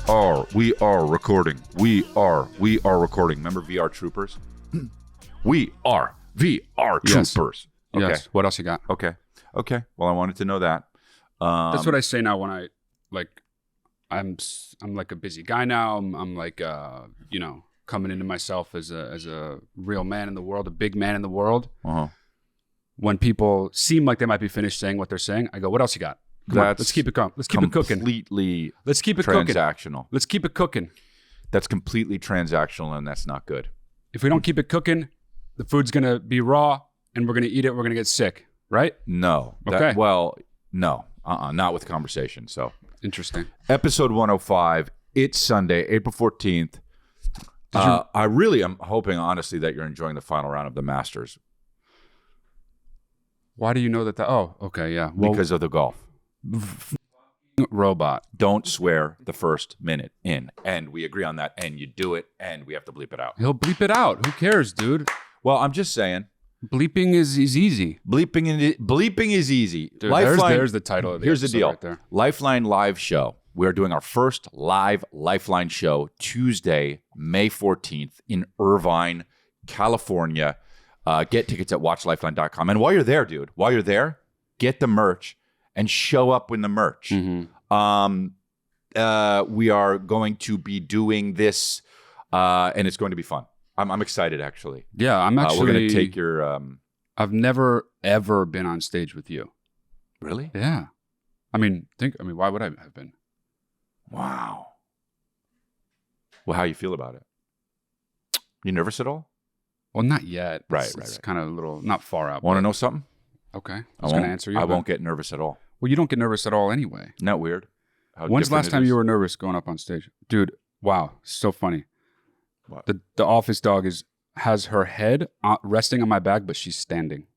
are recording. We are recording. Remember VR Troopers? We are VR Troopers. Yes. Okay. Yes. What else you got? Okay. Well, I wanted to know that. That's what I say now when I I'm like a busy guy now. I'm like coming into myself as a real man in the world, a big man in the world. Uh-huh. When people seem like they might be finished saying what they're saying, I go, "What else you got? Come on, let's keep it going. Let's keep it cooking. Completely. Let's keep it transactional. cooking. Let's keep it cooking. That's completely transactional, and that's not good. If we don't keep it cooking, the food's gonna be raw, and we're gonna eat it. We're gonna get sick, right? No. Okay. No. Not with conversation. So interesting. Episode 105. It's Sunday, April 14th. I really am hoping, honestly, that you're enjoying the final round of the Masters. Why do you know that? Oh, okay, yeah. Well, because of the golf. Robot. Don't swear the first minute in. And we agree on that. And you do it. And we have to bleep it out. He'll bleep it out. Who cares, dude? Well, I'm just saying. Bleeping is easy. Bleeping is easy. Dude, Lifeline, there's the title of the Here's the episode deal. right there. Lifeline live show. We're doing our first live Lifeline show Tuesday, May 14th in Irvine, California. Get tickets at watchlifeline.com. And while you're there, dude, get the merch and show up with the merch. Mm-hmm. We are going to be doing this, and it's going to be fun. I'm excited, actually. Yeah, I'm actually. We're going to take your. I've never ever been on stage with you. Really? Yeah. I mean, why would I have been? Wow. Well, how you feel about it? You nervous at all? Well, not yet. Right. It's kind of a little, not far out. Want to know something? Okay. I was going to answer you. I won't get nervous at all. Well, you don't get nervous at all anyway. Isn't that weird? When's the last time you were nervous going up on stage? Dude, wow. So funny. What? The office dog has her head resting on my back, but she's standing.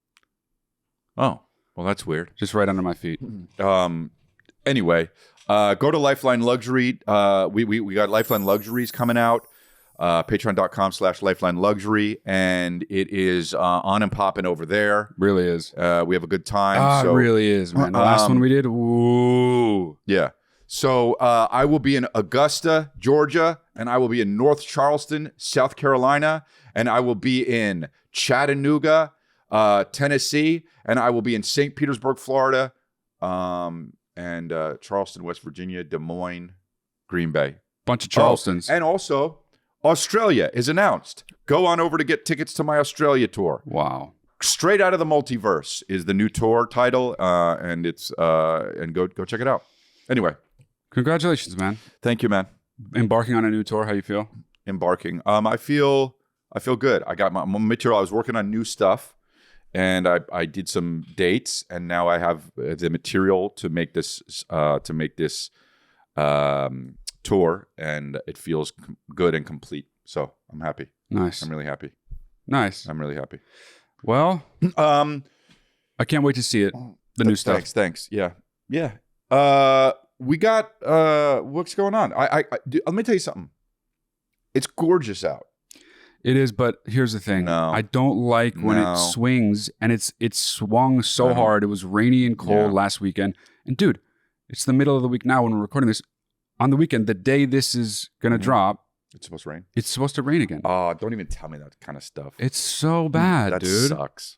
Oh, well, that's weird. Just right under my feet. Anyway, go to Lifeline Luxury. We got Lifeline Luxuries coming out. Patreon.com/Lifeline Luxury, and it is on and popping over there. Really is. We have a good time. It really is, man. The last one we did, ooh. Yeah. So I will be in Augusta, Georgia, and I will be in North Charleston, South Carolina, and I will be in Chattanooga, Tennessee, and I will be in St. Petersburg, Florida, and Charleston, West Virginia, Des Moines, Green Bay. Bunch of Charlestons. And also, Australia is announced. Go on over to get tickets to my Australia tour. Wow. Straight Out of the Multiverse is the new tour title, and it's and go check it out. Anyway. Congratulations, man. Thank you, man. Embarking on a new tour, how you feel? Embarking. I feel good. I got my material. I was working on new stuff, and I did some dates, and now I have the material to make this tour, and it feels good and complete. So I'm happy. Nice. I'm really happy. Nice. I'm really happy. Well, I can't wait to see it. The new stuff. Thanks. Yeah. We got what's going on? Let me tell you something. It's gorgeous out. It is, but here's the thing. No. I don't like when it swings, and it swung so hard. It was rainy and cold last weekend. And dude, it's the middle of the week now when we're recording this. On the weekend, the day this is going to drop, it's supposed to rain. It's supposed to rain again. Oh, don't even tell me that kind of stuff. It's so bad, that dude. That sucks.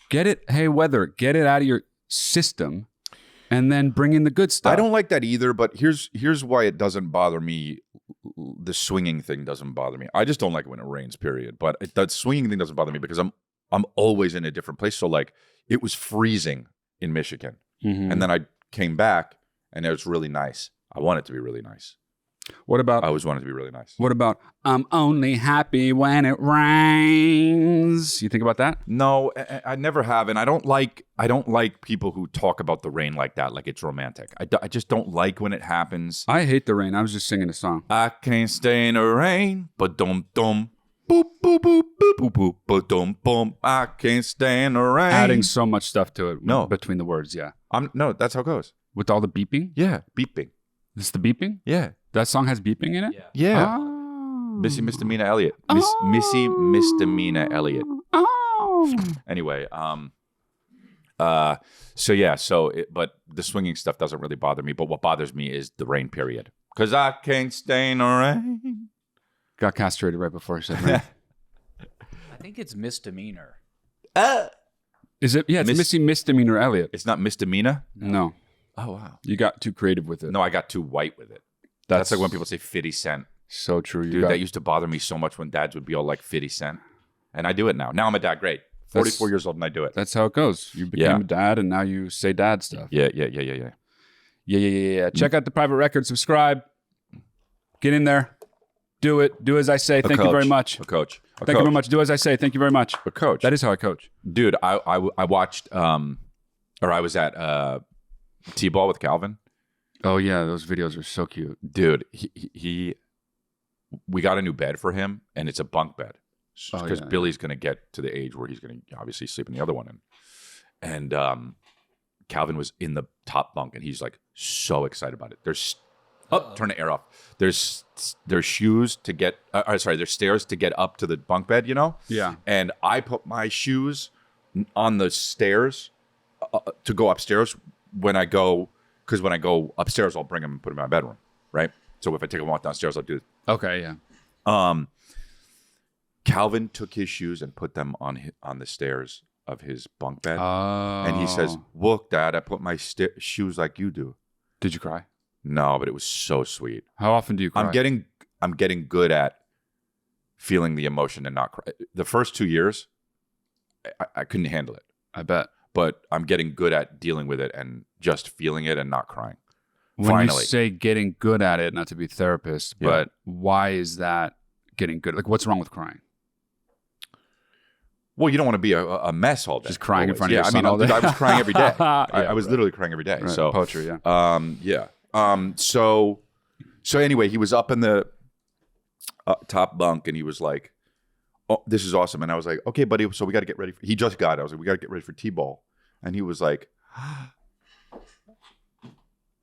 Get it, hey, weather, get it out of your system. And then bring in the good stuff. I don't like that either, but here's why it doesn't bother me. The swinging thing doesn't bother me. I just don't like it when it rains, period. But the swinging thing doesn't bother me because I'm always in a different place. So like it was freezing in Michigan. Mm-hmm. And then I came back and it was really nice. I want it to be really nice. What about? I always want it to be really nice. What about? I'm only happy when it rains. You think about that? No, I never have, and I don't like people who talk about the rain like that, like it's romantic. I just don't like when it happens. I hate the rain. I was just singing a song. I can't stay in the rain, but dum dum. Boop boop boop boop boop boop boop dum boom. I can't stand the rain. Adding so much stuff to it. No, between the words, yeah. No, that's how it goes. With all the beeping. Yeah, beeping. This is the beeping. Yeah, that song has beeping in it. Yeah. Oh. Missy Misdemeanor Elliott. Missy Misdemeanor Elliott. Oh. Anyway, but the swinging stuff doesn't really bother me. But what bothers me is the rain period. Because I can't stand the rain. Got castrated right before he said rain. I think it's misdemeanor. Is it? Yeah, it's misdemeanor Elliot. It's not misdemeanor? No. Oh, wow. You got too creative with it. No, I got too white with it. That's like when people say 50 Cent. So true. Dude, that used to bother me so much when dads would be all like 50 Cent. And I do it now. Now I'm a dad. Great. 44 years old and I do it. That's how it goes. You became a dad and now you say dad stuff. Yeah. Check out the private record. Subscribe. Get in there. Do it. Do as I say. Thank you very much. Thank you very much. Do as I say. Thank you very much. A coach. That is how I coach. Dude, I watched, or I was at T-ball with Calvin. Oh, yeah. Those videos are so cute. Dude, we got a new bed for him, and it's a bunk bed. Because Billy's going to get to the age where he's going to obviously sleep in the other one. And Calvin was in the top bunk, and he's like so excited about it. Turn the air off. There's shoes to get, there's stairs to get up to the bunk bed, you know? Yeah. And I put my shoes on the stairs to go upstairs because when I go upstairs, I'll bring them and put them in my bedroom, right? So if I take a walk downstairs, I'll do it. Okay, yeah. Calvin took his shoes and put them on the stairs of his bunk bed. And he says, look, Dad, I put my shoes like you do. Did you cry? No, but it was so sweet. How often do you cry? I'm getting good at feeling the emotion and not cry. The first 2 years, I couldn't handle it. I bet. But I'm getting good at dealing with it and just feeling it and not crying. When Finally. you say getting good at it, not to be a therapist, but why is that getting good? Like, what's wrong with crying? Well, you don't want to be a mess all day. Just crying in front of your son all all day. I was crying every day. I was right. literally crying every day. Right. So poetry, yeah. So anyway, he was up in the top bunk and he was like, "Oh, this is awesome." And I was like, "Okay, buddy. So we got to get ready." He just got it. I was like, "We got to get ready for T-ball." And he was like, "I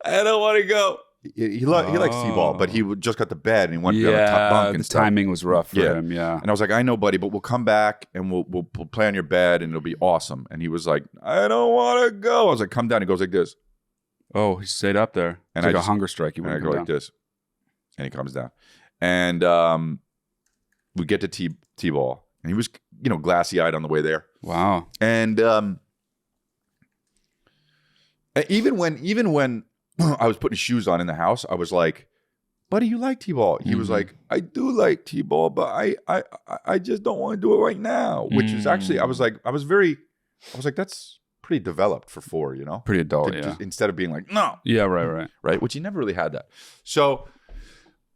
don't want to go." He likes T-ball, but he just got to bed and he went on the top bunk and the timing was rough for him. Yeah. And I was like, "I know, buddy, but we'll come back and we'll play on your bed and it'll be awesome." And he was like, "I don't want to go." I was like, "Come down." He goes like this. Oh, he stayed up there. And it's like a hunger strike. And I go like this. And he comes down. And we get to T-ball. And he was, glassy-eyed on the way there. Wow. And even when I was putting shoes on in the house, I was like, "Buddy, you like T-ball?" He was like, "I do like T-ball, but I just don't want to do it right now." Which is actually, I was like, that's pretty developed for 4, Pretty adult, instead of being like, "No." Yeah, right. Which he never really had that. So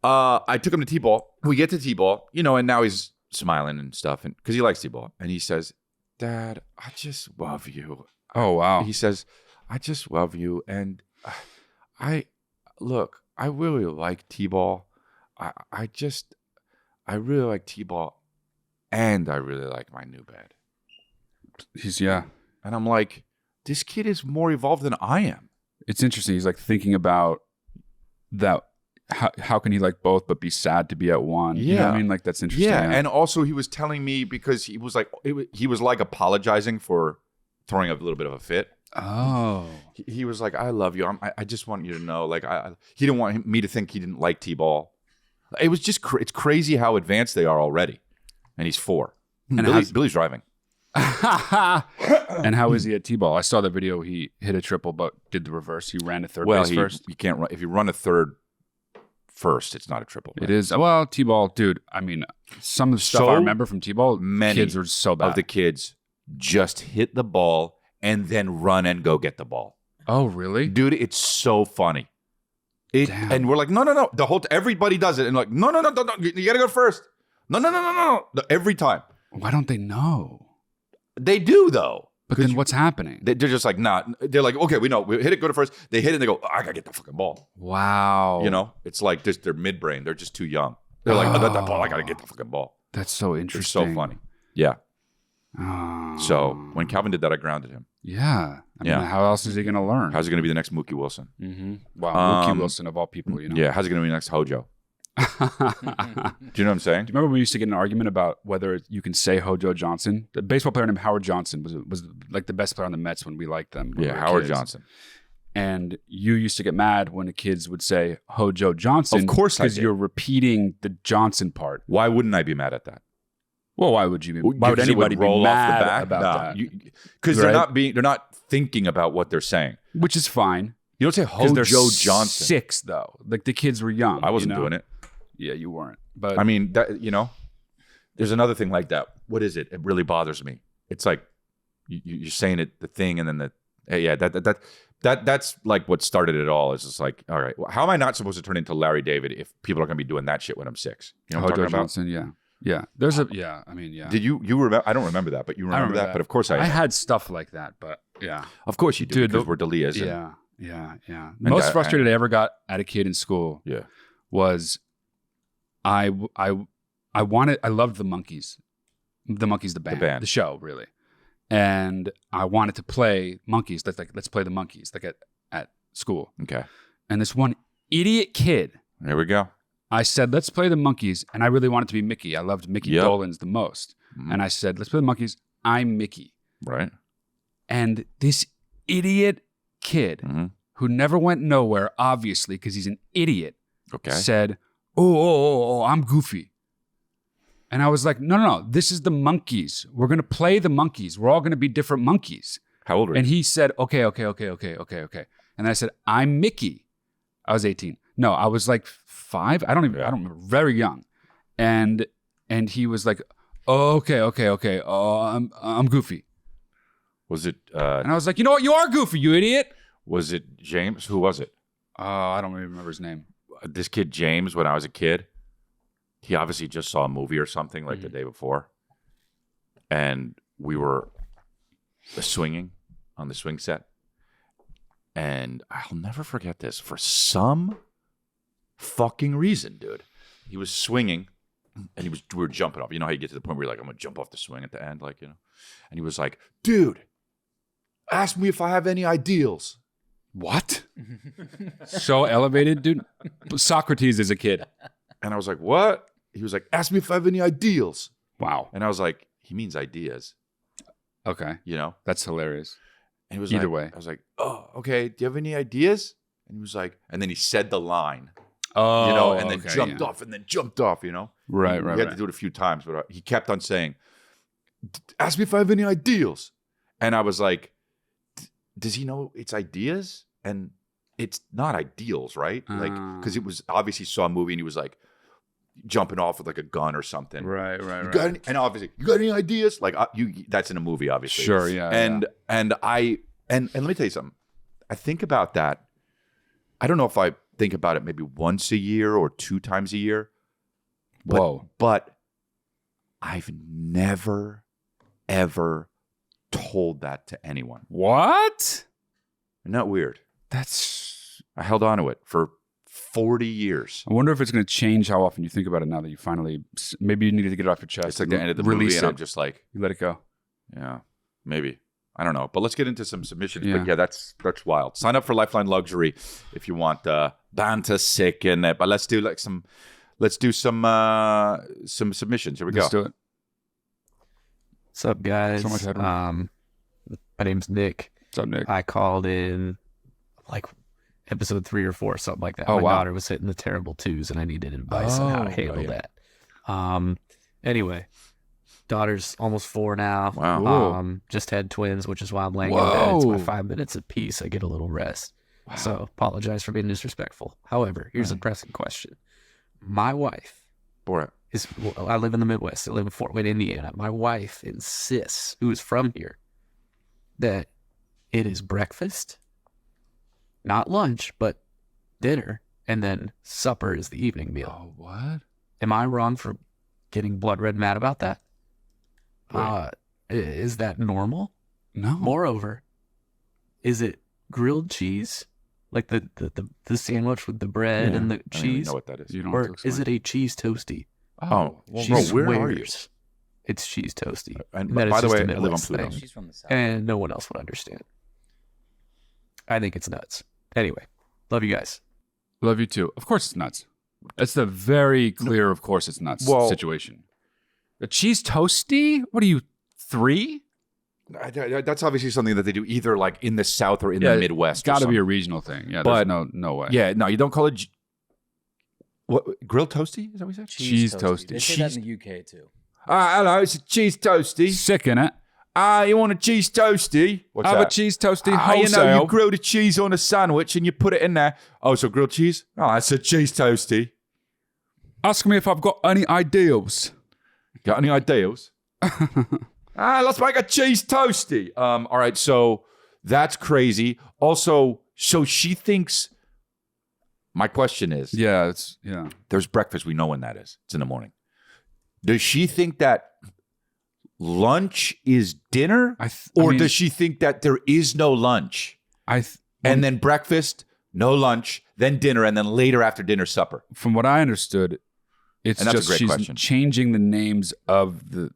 I took him to T-ball. We get to T-ball, and now he's smiling and stuff, and because he likes T-ball. And he says, "Dad, I just love you." Oh, wow. He says, "I just love you, and I really like T-ball. I really like T-ball, and I really like my new bed." And I'm like, this kid is more evolved than I am. It's interesting. He's like thinking about that. How can he like both but be sad to be at one? Yeah. You know what I mean? Like, that's interesting. Yeah. And also he was telling me because he was like apologizing for throwing a little bit of a fit. Oh. He was like, "I love you. I just want you to know." Like, he didn't want me to think he didn't like T-ball. It was just it's crazy how advanced they are already. And he's 4. And Billy's driving. And how is he at T-ball? I saw the video. He hit a triple, but did the reverse. He ran a third base first. You can't run. If you run a third first, it's not a triple. Right? It is. Well, T-ball, dude. I mean, some of the stuff I remember from T-ball, kids were so bad. Of the kids just hit the ball and then run and go get the ball. Oh, really? Dude, it's so funny. And we're like, no. Everybody does it. And like, no, you gotta go first. No. Every time. Why don't they know? They do, though. But then what's happening? They're just like, nah. They're like, okay, we know. We hit it, go to first. They hit it and they go, I gotta get the fucking ball. Wow. It's like just their midbrain. They're just too young. They're like, I got that ball. I gotta get the fucking ball. That's so interesting. It's so funny. Yeah. Oh. So when Calvin did that, I grounded him. Yeah. I mean, how else is he going to learn? How's he going to be the next Mookie Wilson? Mm-hmm. Wow. Mookie Wilson of all people, Yeah. How's he going to be the next Hojo? Do you know what I'm saying? Do you remember we used to get in an argument about whether you can say Hojo Johnson? The baseball player named Howard Johnson was like the best player on the Mets when we liked them. Yeah, Howard Johnson. And you used to get mad when the kids would say Hojo Johnson. Of course I because did. you're repeating the Johnson part. Why wouldn't I be mad at that? Well, why would you be? Why would Because it anybody roll be off mad the back? about that? Because Right? they're not thinking about what they're saying. Which is fine. You don't say Because they're Hojo Johnson. 6 though. Like the kids were young. I wasn't doing it. Yeah, you weren't. But I mean, that, there's another thing like that. What is it? It really bothers me. It's like you're saying it, the thing, and then that's like what started it all. It's just like, all right, well, how am I not supposed to turn into Larry David if people are going to be doing that shit when I'm 6? You know what I'm Hojo talking Johnson, yeah. There's a I mean, yeah. Did you remember? I don't remember that, but you remember that. But of course I had stuff like that, but yeah. Of course you do, Dude, because we're Delias. Yeah. The most frustrated I ever got at a kid in school was I loved the Monkees. The Monkees, the band, the show, really. And I wanted to play Monkees. Let's play the Monkees, like at school. Okay. And this one idiot kid. There we go. I said, let's play the Monkees. And I really wanted to be Mickey. I loved Mickey Dolenz the most. Mm-hmm. And I said, let's play the Monkees. I'm Mickey. Right. And this idiot kid who never went nowhere, obviously, because he's an idiot, said, oh, I'm Goofy. And I was like, no, this is the Monkees. We're going to play the Monkees. We're all going to be different monkeys. How old were you? And he said, okay. And I said, I'm Mickey. I was 18. No, I was like 5. I don't remember. Very young. And he was like, oh, okay. Oh, I'm Goofy. Was it? And I was like, you know what? You are Goofy, you idiot. Was it James? Who was it? I don't even remember his name. This kid James, when I was a kid, he obviously just saw a movie or something like the day before, and we were swinging on the swing set, and I'll never forget this. For some fucking reason, dude, he was swinging, and we were jumping off. You know how you get to the point where you're like, I'm gonna jump off the swing at the end, and he was like, dude, ask me if I have any ideals. What? So elevated, dude. Socrates is a kid. And I was like, what? He was like, ask me if I have any ideals. Wow. And I was like, he means ideas. Okay. That's hilarious. And he was Either like, way. I was like, oh, okay. Do you have any ideas? And he was like, and then he said the line. Oh, and then jumped off and then jumped off, Right. We had to do it a few times, but he kept on saying, ask me if I have any ideals. And I was like, does he know it's ideas? And it's not ideals, right? Like, because it was obviously saw a movie and he was like jumping off with like a gun or something. Right. And obviously, you got any ideas? Like that's in a movie, obviously. Sure, yeah. And let me tell you something. I think about that. I don't know if I think about it maybe once a year or 2 times a year. But I've never, ever told that to anyone. What? Isn't that weird? I held on to it for 40 years. I wonder if it's going to change how often you think about it now that you finally, maybe you need to get it off your chest. It's like the end of the movie and I'm just like, you let it go. Yeah, maybe. I don't know. But let's get into some submissions. Yeah. But yeah, that's wild. Sign up for Lifeline Luxury if you want banter sick in it. But let's do some submissions. Here we go. Let's do it. What's up, guys? So much headroom. My name's Nick. What's up, Nick? I called in like episode 3 or 4, something like that. Oh, My wow. daughter was hitting the terrible 2s, and I needed advice on how to handle that. Anyway, daughter's almost 4 now. Wow. Just had twins, which is why I'm laying in bed. It's my 5 minutes of peace. I get a little rest. Wow. So apologize for being disrespectful. However, here's a pressing question. My wife I live in the Midwest. I live in Fort Wayne, Indiana. My wife insists, who is from here, that it is breakfast, not lunch, but dinner, and then supper is the evening meal. Oh, what? Am I wrong for getting blood red mad about that? Is that normal? No. Moreover, is it grilled cheese, like the sandwich with the bread and the cheese? I don't even know what that is. You don't Or is it a cheese toasty? Oh, well, She bro, where are you? swears it's cheese toasty. And that by it's the just way, a I live on Midwest Pluto. thing. She's from the South. And no one else would understand. I think it's nuts. Anyway, love you guys. Love you too. Of course it's nuts. That's the very clear, of course it's nuts situation. A cheese toasty? What are you, 3? That's obviously something that they do either like in the South or in the Midwest. It's got to be a regional thing. Yeah, but there's no way. Yeah, no, you don't call it what grilled toasty? Is that what you said? Cheese toasty. They say that in the UK too. Hello, it's a cheese toasty. Sick in it. You want a cheese toasty? What's Have that? a cheese toasty You wholesale. you grill the cheese on a sandwich and you put it in there. Oh, so grilled cheese? Oh, that's a cheese toasty. Ask me if I've got any ideals. Got any ideals? Let's make a cheese toasty. All right, so that's crazy. Also, so she thinks. My question is, there's breakfast. We know when that is. It's in the morning. Does she think that lunch is dinner, or does she think that there is no lunch, and then breakfast, no lunch, then dinner, and then later after dinner, supper? From what I understood, it's just she's changing the names of the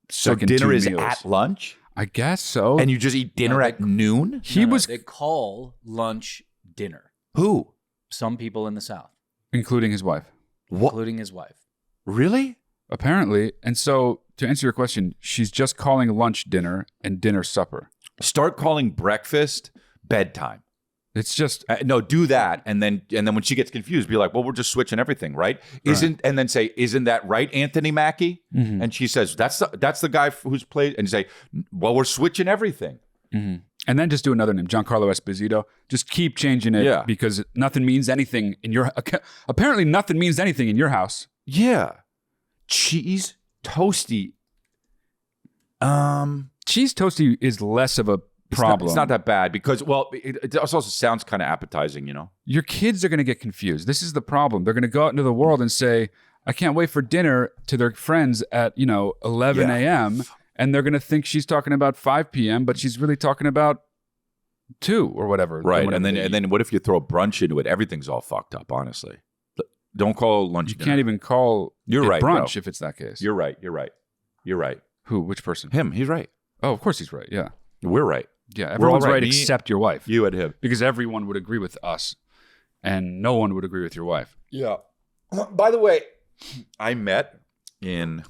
second dinner two is meals. at lunch. I guess so. And you just eat dinner at noon? They call lunch dinner. Who? Some people in the South. Including his wife. What? Including his wife. Really? Apparently. And so, to answer your question, she's just calling lunch dinner and dinner supper. Start calling breakfast bedtime. It's just no, do that, and then when she gets confused, be like, "Well, we're just switching everything, right?" And then say, "Isn't that right, Anthony Mackie?" Mm-hmm. And she says, "That's the guy who's played." And you say, "Well, we're switching everything." Mm-hmm. And then just do another name, Giancarlo Esposito. Just keep changing it because nothing means anything in your. Apparently, nothing means anything in your house. Yeah, cheese toasty. Cheese toasty is less of a problem. It's not that bad because, well, it also sounds kind of appetizing, you know? Your kids are going to get confused. This is the problem. They're going to go out into the world and say, I can't wait for dinner to their friends at, 11 a.m. And they're going to think she's talking about 5 p.m., but she's really talking about 2 or whatever. Right. And then what if you throw brunch into it? Everything's all fucked up, honestly. Don't call lunch dinner. You can't even call it right, brunch bro. if it's that case. You're right. Who? Which person? Him. He's right. Oh, of course he's right. Yeah. We're right. Yeah, everyone's right. right except your wife. You and him. Because everyone would agree with us, and no one would agree with your wife. Yeah. By the way, I met in,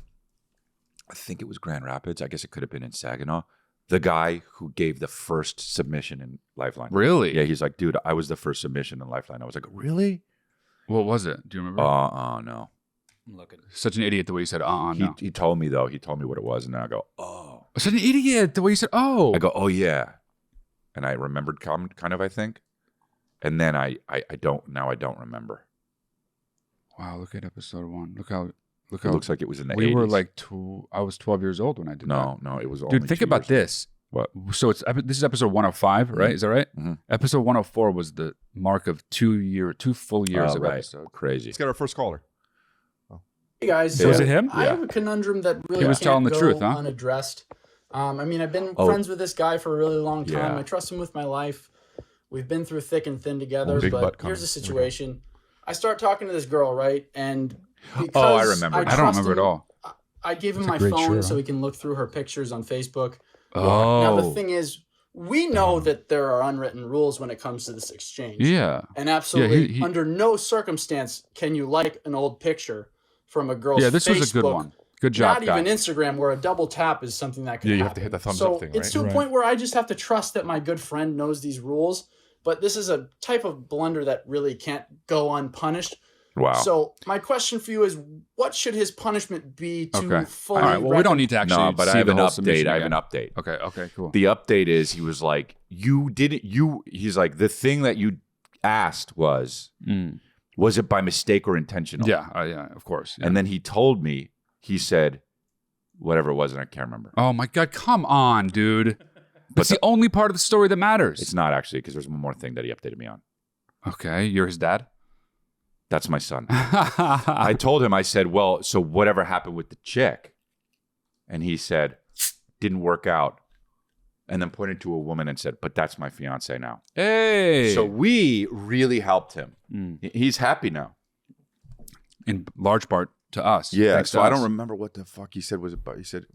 I think it was Grand Rapids. I guess it could have been in Saginaw. The guy who gave the first submission in Lifeline. Really? Yeah, he's like, dude, I was the first submission in Lifeline. I was like, really? What was it? Do you remember? No. I'm looking. Such an idiot the way you said, no. He told me, though. He told me what it was, and then I go, oh. Such an idiot the way you said, oh. I go, oh, yeah. And I remembered kind of, I think. And then I don't remember. Wow, look at episode 1. Look how it looks like it was in the 80s. We were like I was 12 years old when I did that. No, it was only Dude, think about this. What? So this is episode 105, right? Is that right? Mm-hmm. Episode 104 was the mark of 2 full years of episode. Crazy. Let's get our first caller. Hey guys, Was it him? I have a conundrum that really He was can't telling the go truth, huh? unaddressed. I've been friends with this guy for a really long time. Yeah. I trust him with my life. We've been through thick and thin together. Big butt But comment. here's the situation: I start talking to this girl, right? And because I remember. I don't remember at all. I gave him That's a my great phone shirt, so huh? he can look through her pictures on Facebook. Oh. Now the thing is, we know that there are unwritten rules when it comes to this exchange. Yeah. And absolutely, he- under no circumstance can you like an old picture from a girl's Yeah, this Facebook. was a good one. Good job, Not guy. even Instagram, where a double tap is something that can Yeah, you happen. have to hit the thumbs so up thing, it's right? to a point where I just have to trust that my good friend knows these rules. But this is a type of blunder that really can't go unpunished. Wow. So my question for you is, what should his punishment be to Okay. fully All right. Well, we don't need to actually No, but see I have the an whole update. submission I have again. an update. Okay, cool. The update is he was like, he's like, the thing that you asked was it by mistake or intentional? Yeah, of course. Yeah. And then he told me, he said, whatever it was, and I can't remember. Oh my God, come on, dude. That's the only part of the story that matters. It's not actually, because there's one more thing that he updated me on. Okay, you're his dad? That's my son. I told him, I said, well, so whatever happened with the chick? And he said, didn't work out. And then pointed to a woman and said, but that's my fiance now. Hey. So we really helped him. He's happy now. In large part to us. Yeah. Thanks So to I us. don't remember what the fuck he said was about. He said,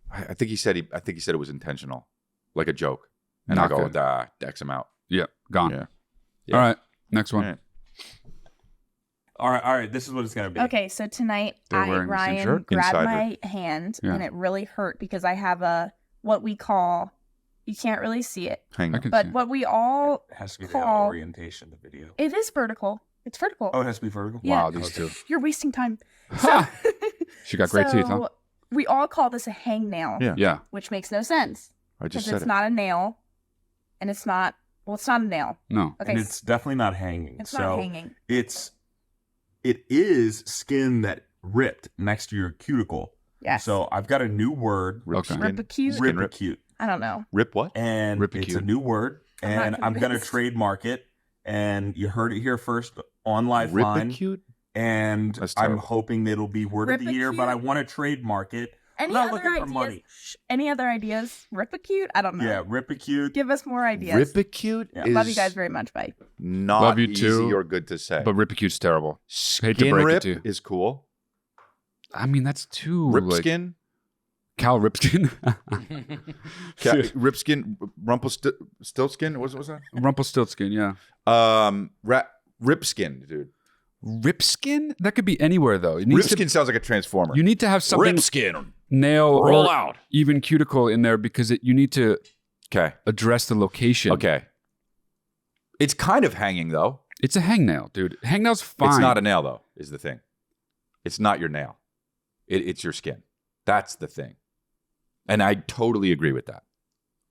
I think he said it was intentional, like a joke. And Not I go, good. X him out. Yeah, gone. Yeah. All right, next one. All right. All right. This is what it's gonna be. Okay, so tonight They're wearing the same Ryan shirt? grabbed Insider. my hand Yeah. and it really hurt because I have a what we call, you can't really see it, Hang on. but what we all It has to be the call, orientation of the video. it is vertical. It's vertical. Oh, it has to be vertical? Yeah. Wow, these two. You're wasting time. So, She got great teeth, huh? we all call this a hangnail, Yeah. Yeah. which makes no sense. I just Because said it's it. not a nail, and it's not, well, it's not a nail. No. Okay, And it's definitely not hanging. it's so not hanging. it is skin that ripped next to your cuticle. Yes. So I've got a new word. Rip Okay. skin. Ripacute? Skin rip. Ripacute. I don't know. Rip what? And Ripacute. it's a new word. I'm not And I'm going to convinced. trademark it. And you heard it here first on Lifeline. Ripacute? And That's I'm terrible. hoping that it'll be word of the year, but I Ripacute? want to trademark it. Any I'm not other looking for ideas? money. Any other ideas? Ripacute? I don't know. Yeah, Ripacute. Give us more ideas. Ripacute Yeah. is Love you guys very much. Bye. not Love you easy too. or good to say. But Ripicute's terrible. Skin hate to break it rip to you. is cool. I mean, that's too Rip like skin? Cal Ripskin. Rip skin? Rumpelstiltskin? What was that? Rumpelstiltskin, yeah. Rip skin, dude. Ripskin? That could be anywhere though. It needs Rip skin sounds like a transformer. You need to have something Rip skin. nail Roll or out. even cuticle in there because you need to Okay. address the location. Okay. It's kind of hanging though. It's a hangnail, dude. Hangnail's fine. It's not a nail though, is the thing. It's not your nail. It's your skin. That's the thing. And I totally agree with that.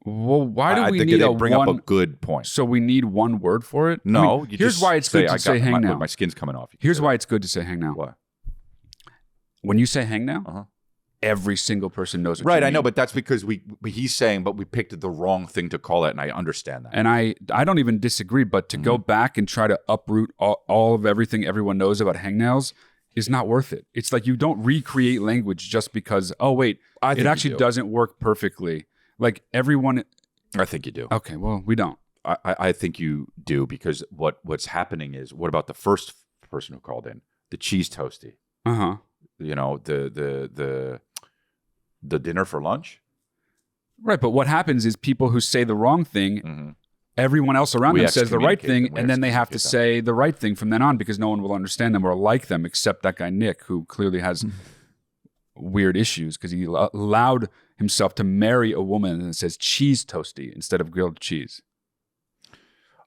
Well, why do I we think need they a bring one? up a good point. So we need one word for it? No, I mean, you here's just why it's good I to say got hangnail. my skin's coming off. Here's why it's good to say hangnail. What? When you say hangnail, Uh-huh. every single person knows what Right, you I know, mean. but that's because he's saying, but we picked the wrong thing to call it, and I understand that. And I don't even disagree, but to go back and try to uproot all of everything everyone knows about hangnails is not worth it. It's like you don't recreate language just because, oh, wait, I it think you actually do. doesn't work perfectly. Like everyone, I think you do. okay, well, we don't. I think you do because what's happening is, what about the first person who called in? The cheese toasty. Uh-huh. You know, the dinner for lunch. Right, but what happens is people who say the wrong thing, Mhm. everyone else around We them says the right excommunicate thing, them. We and then they have to excommunicate say the right thing from then on because no one will understand them or like them except that guy Nick, who clearly has weird issues because he allowed himself to marry a woman that says cheese toasty instead of grilled cheese.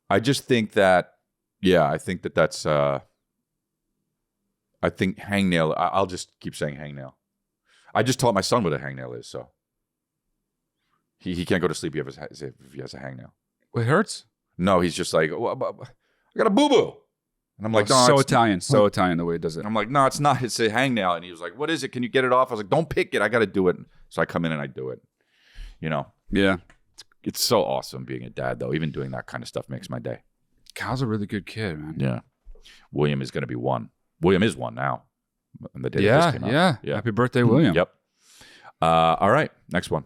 I just think that, yeah, I think that's. I think hangnail. I'll just keep saying hangnail. I just taught my son what a hangnail is, so he can't go to sleep if he has a hangnail. It hurts? No, he's just like, well, I got a boo boo, and I'm like, no, so it's- Italian the way it does it. And I'm like, no, it's not. It's a hangnail. And he was like, what is it? Can you get it off? I was like, don't pick it. I got to do it. So I come in and I do it. You know, Yeah. it's so awesome being a dad, though. Even doing that kind of stuff makes my day. Cal's a really good kid, man. Yeah. William is going to be one. William is one now. On the day that this came out. Yeah. Happy birthday, William. Yep. All right. Next one.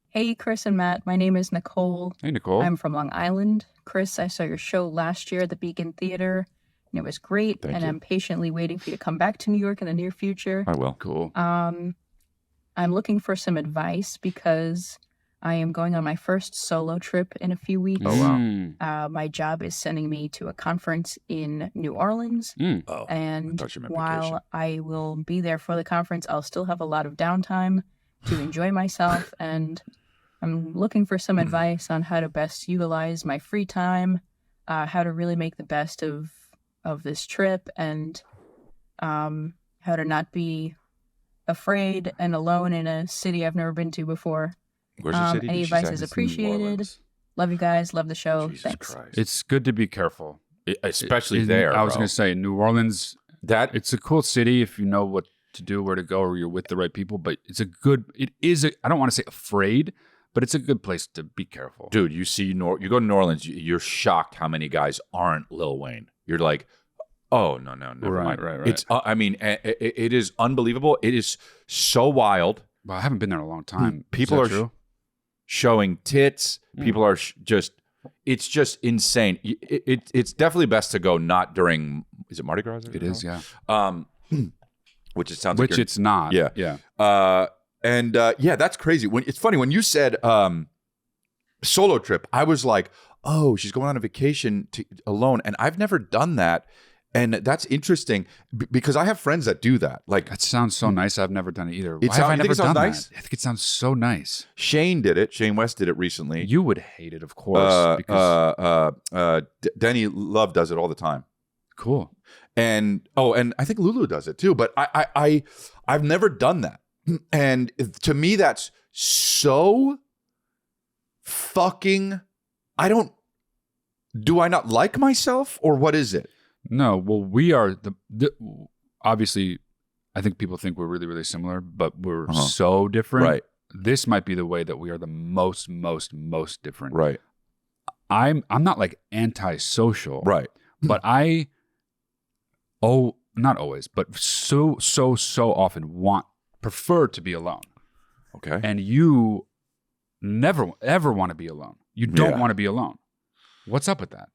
Hey, Chris and Matt. My name is Nicole. Hey, Nicole. I'm from Long Island. Chris, I saw your show last year at the Beacon Theater, and it was great. Thank and you. I'm patiently waiting for you to come back to New York in the near future. I will. Cool. I'm looking for some advice because I am going on my first solo trip in a few weeks. Oh, wow. Mm. My job is sending me to a conference in New Orleans. Mm. Oh, And thought you meant while vacation. I will be there for the conference, I'll still have a lot of downtime to enjoy myself. And I'm looking for some advice on how to best utilize my free time, how to really make the best of this trip, and how to not be afraid and alone in a city I've never been to before. Where's the city? Any Did she advice say? is It's appreciated. Orleans. Love you guys. Love the show. Jesus Thanks. Christ. It's good to be careful. Especially there. I was bro. going to say, New Orleans, that. it's a cool city if you know what to do, where to go, or you're with the right people. But I don't want to say afraid, but it's a good place to be careful. Dude, you see, you go to New Orleans, you're shocked how many guys aren't Lil Wayne. You're like, oh, no, never Right, mind. right. It's, I mean, it is unbelievable. It is so wild. Well, I haven't been there in a long time. People Is that are true? showing tits. People are it's just insane. It's definitely best to go not during, is it Mardi Gras? It is, yeah. Which it sounds like Which you're- it's not. Yeah. Yeah. Yeah, that's crazy. It's funny when you said solo trip, I was like, oh, she's going on a vacation alone, and I've never done that. And that's interesting because I have friends that do that. Like That sounds so nice. I've never done it either. It Why have I you think never it sounds done nice? that? I think it sounds so nice. Shane did it. Shane West did it recently. You would hate it, of course. Because Denny Love does it all the time. cool. And I think Lulu does it too. But I've never done that. And to me, that's so fucking. Do I not like myself, or what is it? No, well, we are obviously. I think people think we're really, really similar, but we're so different. Right. This might be the way that we are the most different. Right. I'm not like antisocial. Right. But not always, but so often prefer to be alone. Okay. And you never ever want to be alone. You don't want to be alone. What's up with that?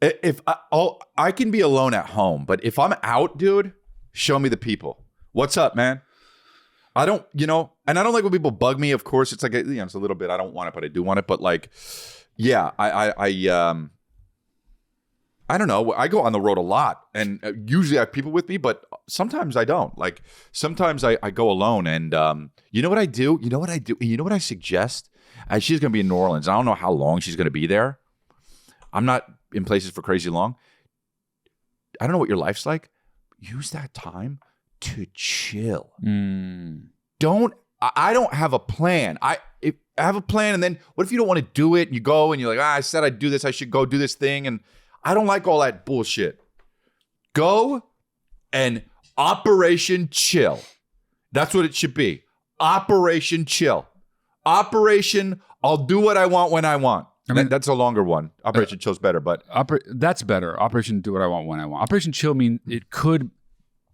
If I can be alone at home, but if I'm out, dude, show me the people. What's up, man? I don't, and I don't like when people bug me. Of course, it's like it's a little bit. I don't want it, but I do want it. But like, yeah, I don't know. I go on the road a lot, and usually I have people with me, but sometimes I don't. Like sometimes I go alone, and you know what I do? You know what I suggest? She's going to be in New Orleans. I don't know how long she's going to be there. I'm not in places for crazy long. I don't know what your life's like. Use that time to chill. I don't have a plan. I have a plan, and then what if you don't want to do it? And you go and you're like, I said I'd do this. I should go do this thing. And I don't like all that bullshit. Go and Operation Chill. That's what it should be. Operation Chill. Operation I'll do what I want when I want. I mean, that's a longer one. Operation Chill's better, but that's better. Operation Do What I Want When I Want. Operation Chill it could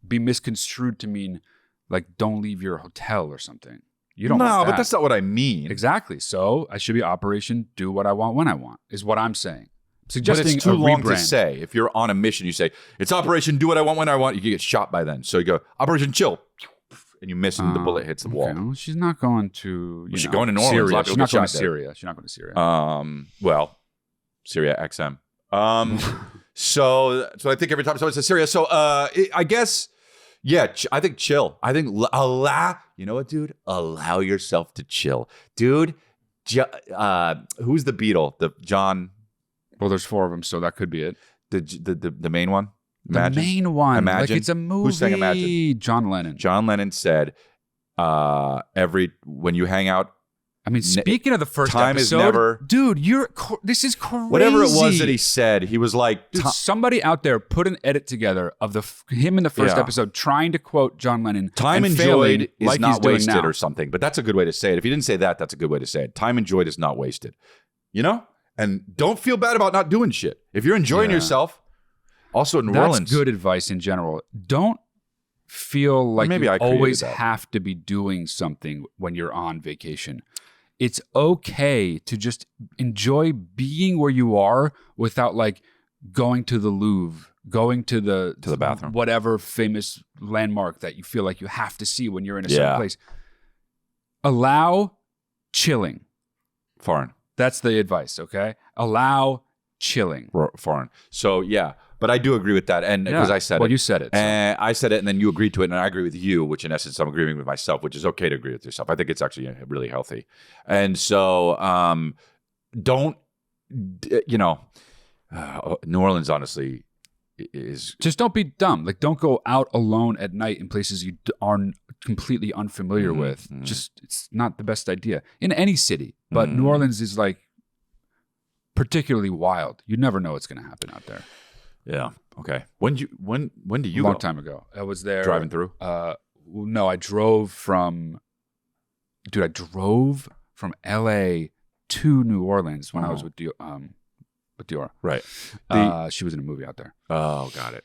be misconstrued to mean like don't leave your hotel or something. You don't. No, but that's not what I mean. Exactly. So I should be Operation Do What I Want When I Want is what I'm saying. Suggesting but it's too long to rebrand. say. If you're on a mission, you say it's Operation Do What I Want When I Want. You can get shot by then. So you go Operation Chill, and you miss, and the bullet hits the wall. Okay. Well, she's not going to. She's going to New Orleans. Syria. She's not going to Syria. She's not going to Syria. Well, Syria XM. So I think every time someone says Syria, so I guess, yeah, I think chill. I think allow. You know what, dude? Allow yourself to chill, dude. Who's the Beatle? The John. Well, there's 4 of them, so that could be it. The main one. Imagine. The main one. Imagine. Like it's a movie. Who sang Imagine? John Lennon. John Lennon said, when you hang out. I mean, speaking of the first time episode, is never, dude, this is crazy. Whatever it was that he said, he was like, dude, somebody out there put an edit together of him in the first episode trying to quote John Lennon. Time and enjoyed is like not wasted now. or something, but that's a good way to say it. If you didn't say that, that's a good way to say it. Time enjoyed is not wasted, And don't feel bad about not doing shit. If you're enjoying yourself, also in New Orleans. That's good advice in general. Don't feel like you always have to be doing something when you're on vacation. It's okay to just enjoy being where you are without like going to the Louvre, going to the bathroom, whatever famous landmark that you feel like you have to see when you're in a certain place. Allow chilling. Foreign. That's the advice, okay? Allow chilling. Foreign. So, yeah. But I do agree with that. And because I said it. Well, you said it. So. And I said it, and then you agreed to it, and I agree with you, which in essence, I'm agreeing with myself, which is okay to agree with yourself. I think it's actually really healthy. And so don't, New Orleans, honestly, is... Just don't be dumb. Like, don't go out alone at night in places you are completely unfamiliar with. Just, it's not the best idea. In any city. But New Orleans is, like, particularly wild. You never know what's going to happen out there. Yeah. Okay. When do you go? A long time ago. I was there. Driving through? No, I drove from LA to New Orleans when I was with Dior. Right. She was in a movie out there. Oh, got it.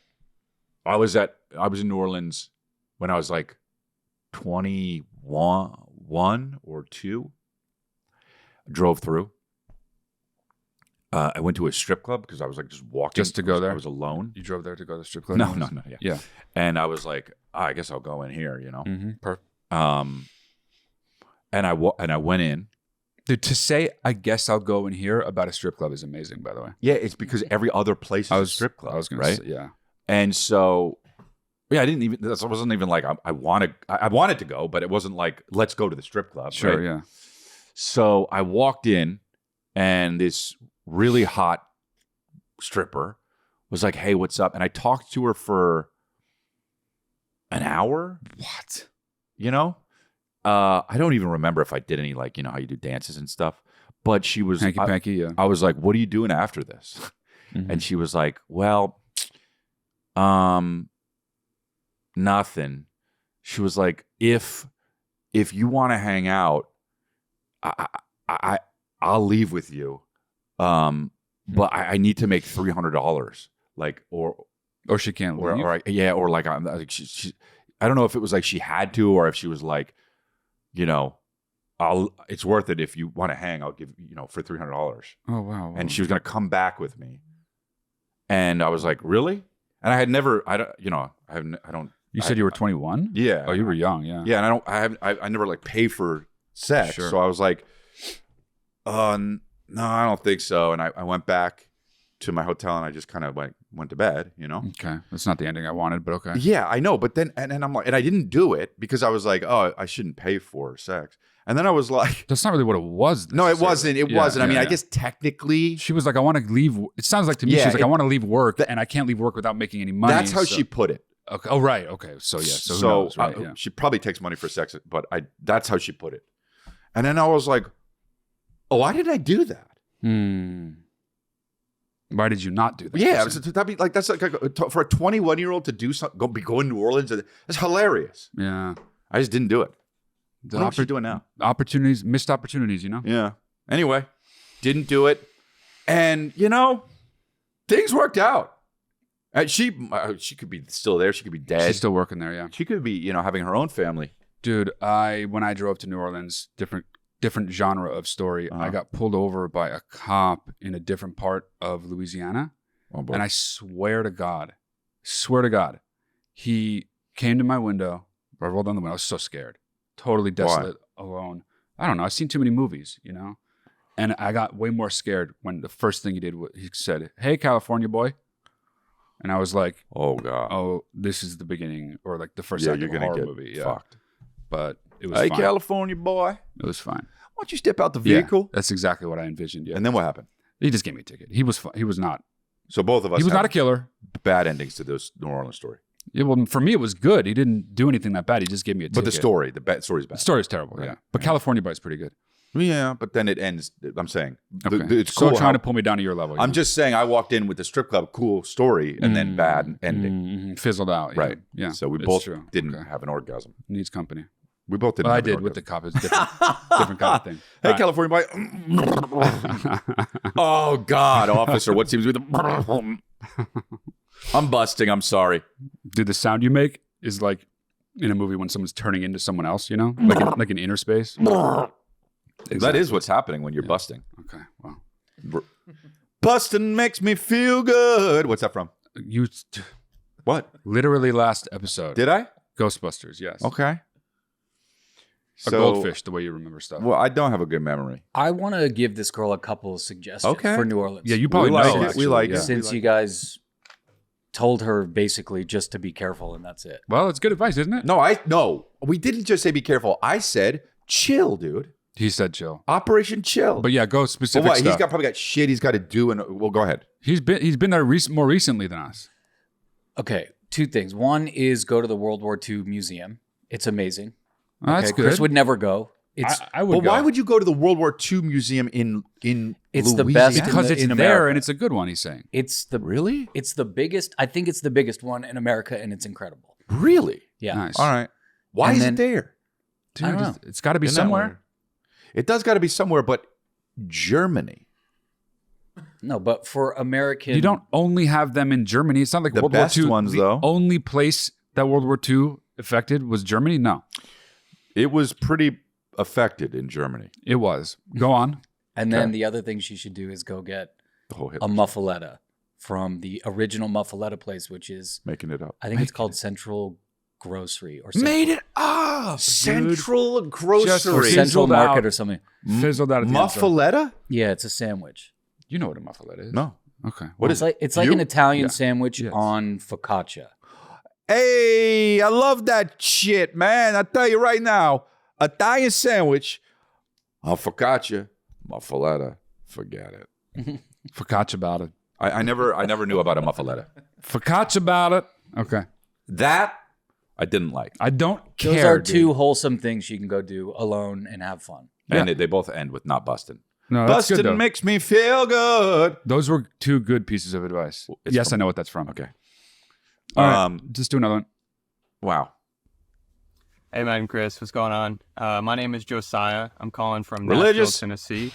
I was in New Orleans when I was like 21 or 2. I drove through. I went to a strip club because I was like just walking. Just to go there? I was alone. You drove there to go to the strip club? No. Yeah. And I was like, I guess I'll go in here, Perfect. And I went in. Dude, to say, I guess I'll go in here about a strip club is amazing, by the way. Yeah, it's because every other place is a strip club. I was going right? to say, yeah. And so, yeah, this wasn't even like I wanted to go, but it wasn't like, let's go to the strip club. Sure, right? yeah. So I walked in and this really hot stripper was like, hey, what's up? And I talked to her for an hour. What? You know? I don't even remember if I did any, like, you know, how you do dances and stuff. But she was... Hanky-panky, yeah. I was like, what are you doing after this? Mm-hmm. And she was like, well, nothing. She was like, if you want to hang out, I'll leave with you. But I need to make $300. Like, or she can't leave. Or like, I'm like, she I don't know if it was like she had to, or if she was like, you know, it's worth it if you want to hang. I'll give, you know, for $300. Oh wow! And she was gonna come back with me, and I was like, really? And I had never, I don't. You said you were 21? Yeah. Oh, you were young. Yeah. Yeah, and I never like pay for sex, Sure. so I was like, no, I don't think so. And I went back to my hotel and I just kind of like went to bed, you know? Okay. That's not the ending I wanted, but okay. Yeah, I know. But then, and I'm like, and I didn't do it because I was like, oh, I shouldn't pay for sex. And then I was like, that's not really what it was. No, it wasn't. It wasn't. I mean, yeah. I guess technically. She was like, I want to leave. It sounds like to me, Yeah, she's like, I want to leave work and I can't leave work without making any money. That's how she put it. Okay. Oh, right. Okay. So, yeah. So, who knows, right? Yeah. She probably takes money for sex, but that's how she put it. And then I was like, oh, why did I do that? Why did you not do that? Yeah, that'd be like, that's like for a 21-year-old to do something, go in New Orleans. That's hilarious. Yeah. I just didn't do it. What are you doing now? Missed opportunities, you know? Yeah. Anyway, didn't do it. And, you know, things worked out. She could be still there. She could be dead. She's still working there, yeah. She could be, you know, having her own family. Dude, when I drove to New Orleans, different genre of story. I got pulled over by a cop in a different part of Louisiana. Oh, boy. And I swear to God, he came to my window. I rolled down the window. I was so scared. Totally desolate, alone. I don't know. I've seen too many movies, you know? And I got way more scared when the first thing he did was he said, "Hey, California boy." And I was like, oh, God. Oh, this is the beginning, or like the first act of a horror movie. Yeah. Fucked. But it was Hey, fine. California boy. It was fine. Why don't you step out the vehicle? Yeah, that's exactly what I envisioned. Yeah. And then what happened? He just gave me a ticket. He was fine. He was not. So both of us. He was not a killer. Bad endings to this New Orleans story. Yeah, well, for me, it was good. He didn't do anything that bad. He just gave me a ticket. But the story's bad. The story is terrible. Right. Yeah. But California Boy's pretty good. Yeah, but then it ends. I'm saying. Okay. It's cool. So trying to pull me down to your level. I'm just saying I walked in with the strip club, cool story, and then bad ending. Fizzled out. Yeah. Right. Yeah. So we It's both true. didn't Okay. have an orgasm. Needs company. We both didn't. Well, I have an did with the orgasm. cop. It's different kind of thing. Hey, All right. California boy. Oh, God, officer. What seems to be the. I'm busting. I'm sorry. Dude, the sound you make is like in a movie when someone's turning into someone else, you know? Like in inner space. That Exactly. is what's happening when you're busting. Okay, well. Busting makes me feel good. What's that from? What? Literally last episode. Did I? Ghostbusters, yes. Okay. A goldfish, the way you remember stuff. Well, I don't have a good memory. I want to give this girl a couple of suggestions Okay. for New Orleans. Yeah, you probably We like know. it. Actually. We like it. Yeah. Since you guys told her basically just to be careful and that's it. Well, it's good advice, isn't it? No. We didn't just say be careful. I said chill, dude. He said chill. Operation chill. But yeah, go specific Well, what? stuff. He's probably got shit he's got to do. And well, go ahead. He's been there more recently than us. Okay, two things. One is go to the World War II Museum. It's amazing. Oh, that's good. Chris would never go. It's I would Well, why go. would you go to the World War II museum in It's the Louisiana? best Because in it's there America. and it's a good one, he's saying. it's the Really? It's the biggest. I think it's the biggest one in America, and it's incredible. Really? Yeah. Nice. All right. Why And is then- it there? Dude, I don't know. it's got to be Isn't that somewhere. weird? It does got to be somewhere, but Germany. No, but for American, You don't only have them in Germany. It's not like The World best War II. ones, the though. only place that World War II affected was Germany? No, It was pretty affected in Germany. it was. Go on. And then the other thing she should do is go get The whole a Hitler muffaletta from the original muffaletta place, which is making it up. I think it's called Central Grocery or Central, Made it up. Central or Grocery. Central Fizzled Market out. or something. Fizzled out at the end, so- Muffaletta? Yeah, it's a sandwich. You know what a muffaletta is. No. Okay. What It's is like it? it's like You? an Italian Yeah. sandwich Yes. on focaccia. Hey, I love that shit, man. I tell you right now, Italian sandwich on focaccia, muffaletta. Forget it. Focaccia about it. I never knew about a muffaletta. Focaccia about it. Okay. That I didn't like. I don't care. Those are dude. two wholesome things you can go do alone and have fun. And they both end with not busting. No, that's good Busting though. makes me feel good. Those were two good pieces of advice. It's Yes, from- I know what that's from. Okay. All right. Just do another one. Wow. Hey, man, Chris, what's going on? My name is Josiah. I'm calling from Religious. Nashville, Tennessee.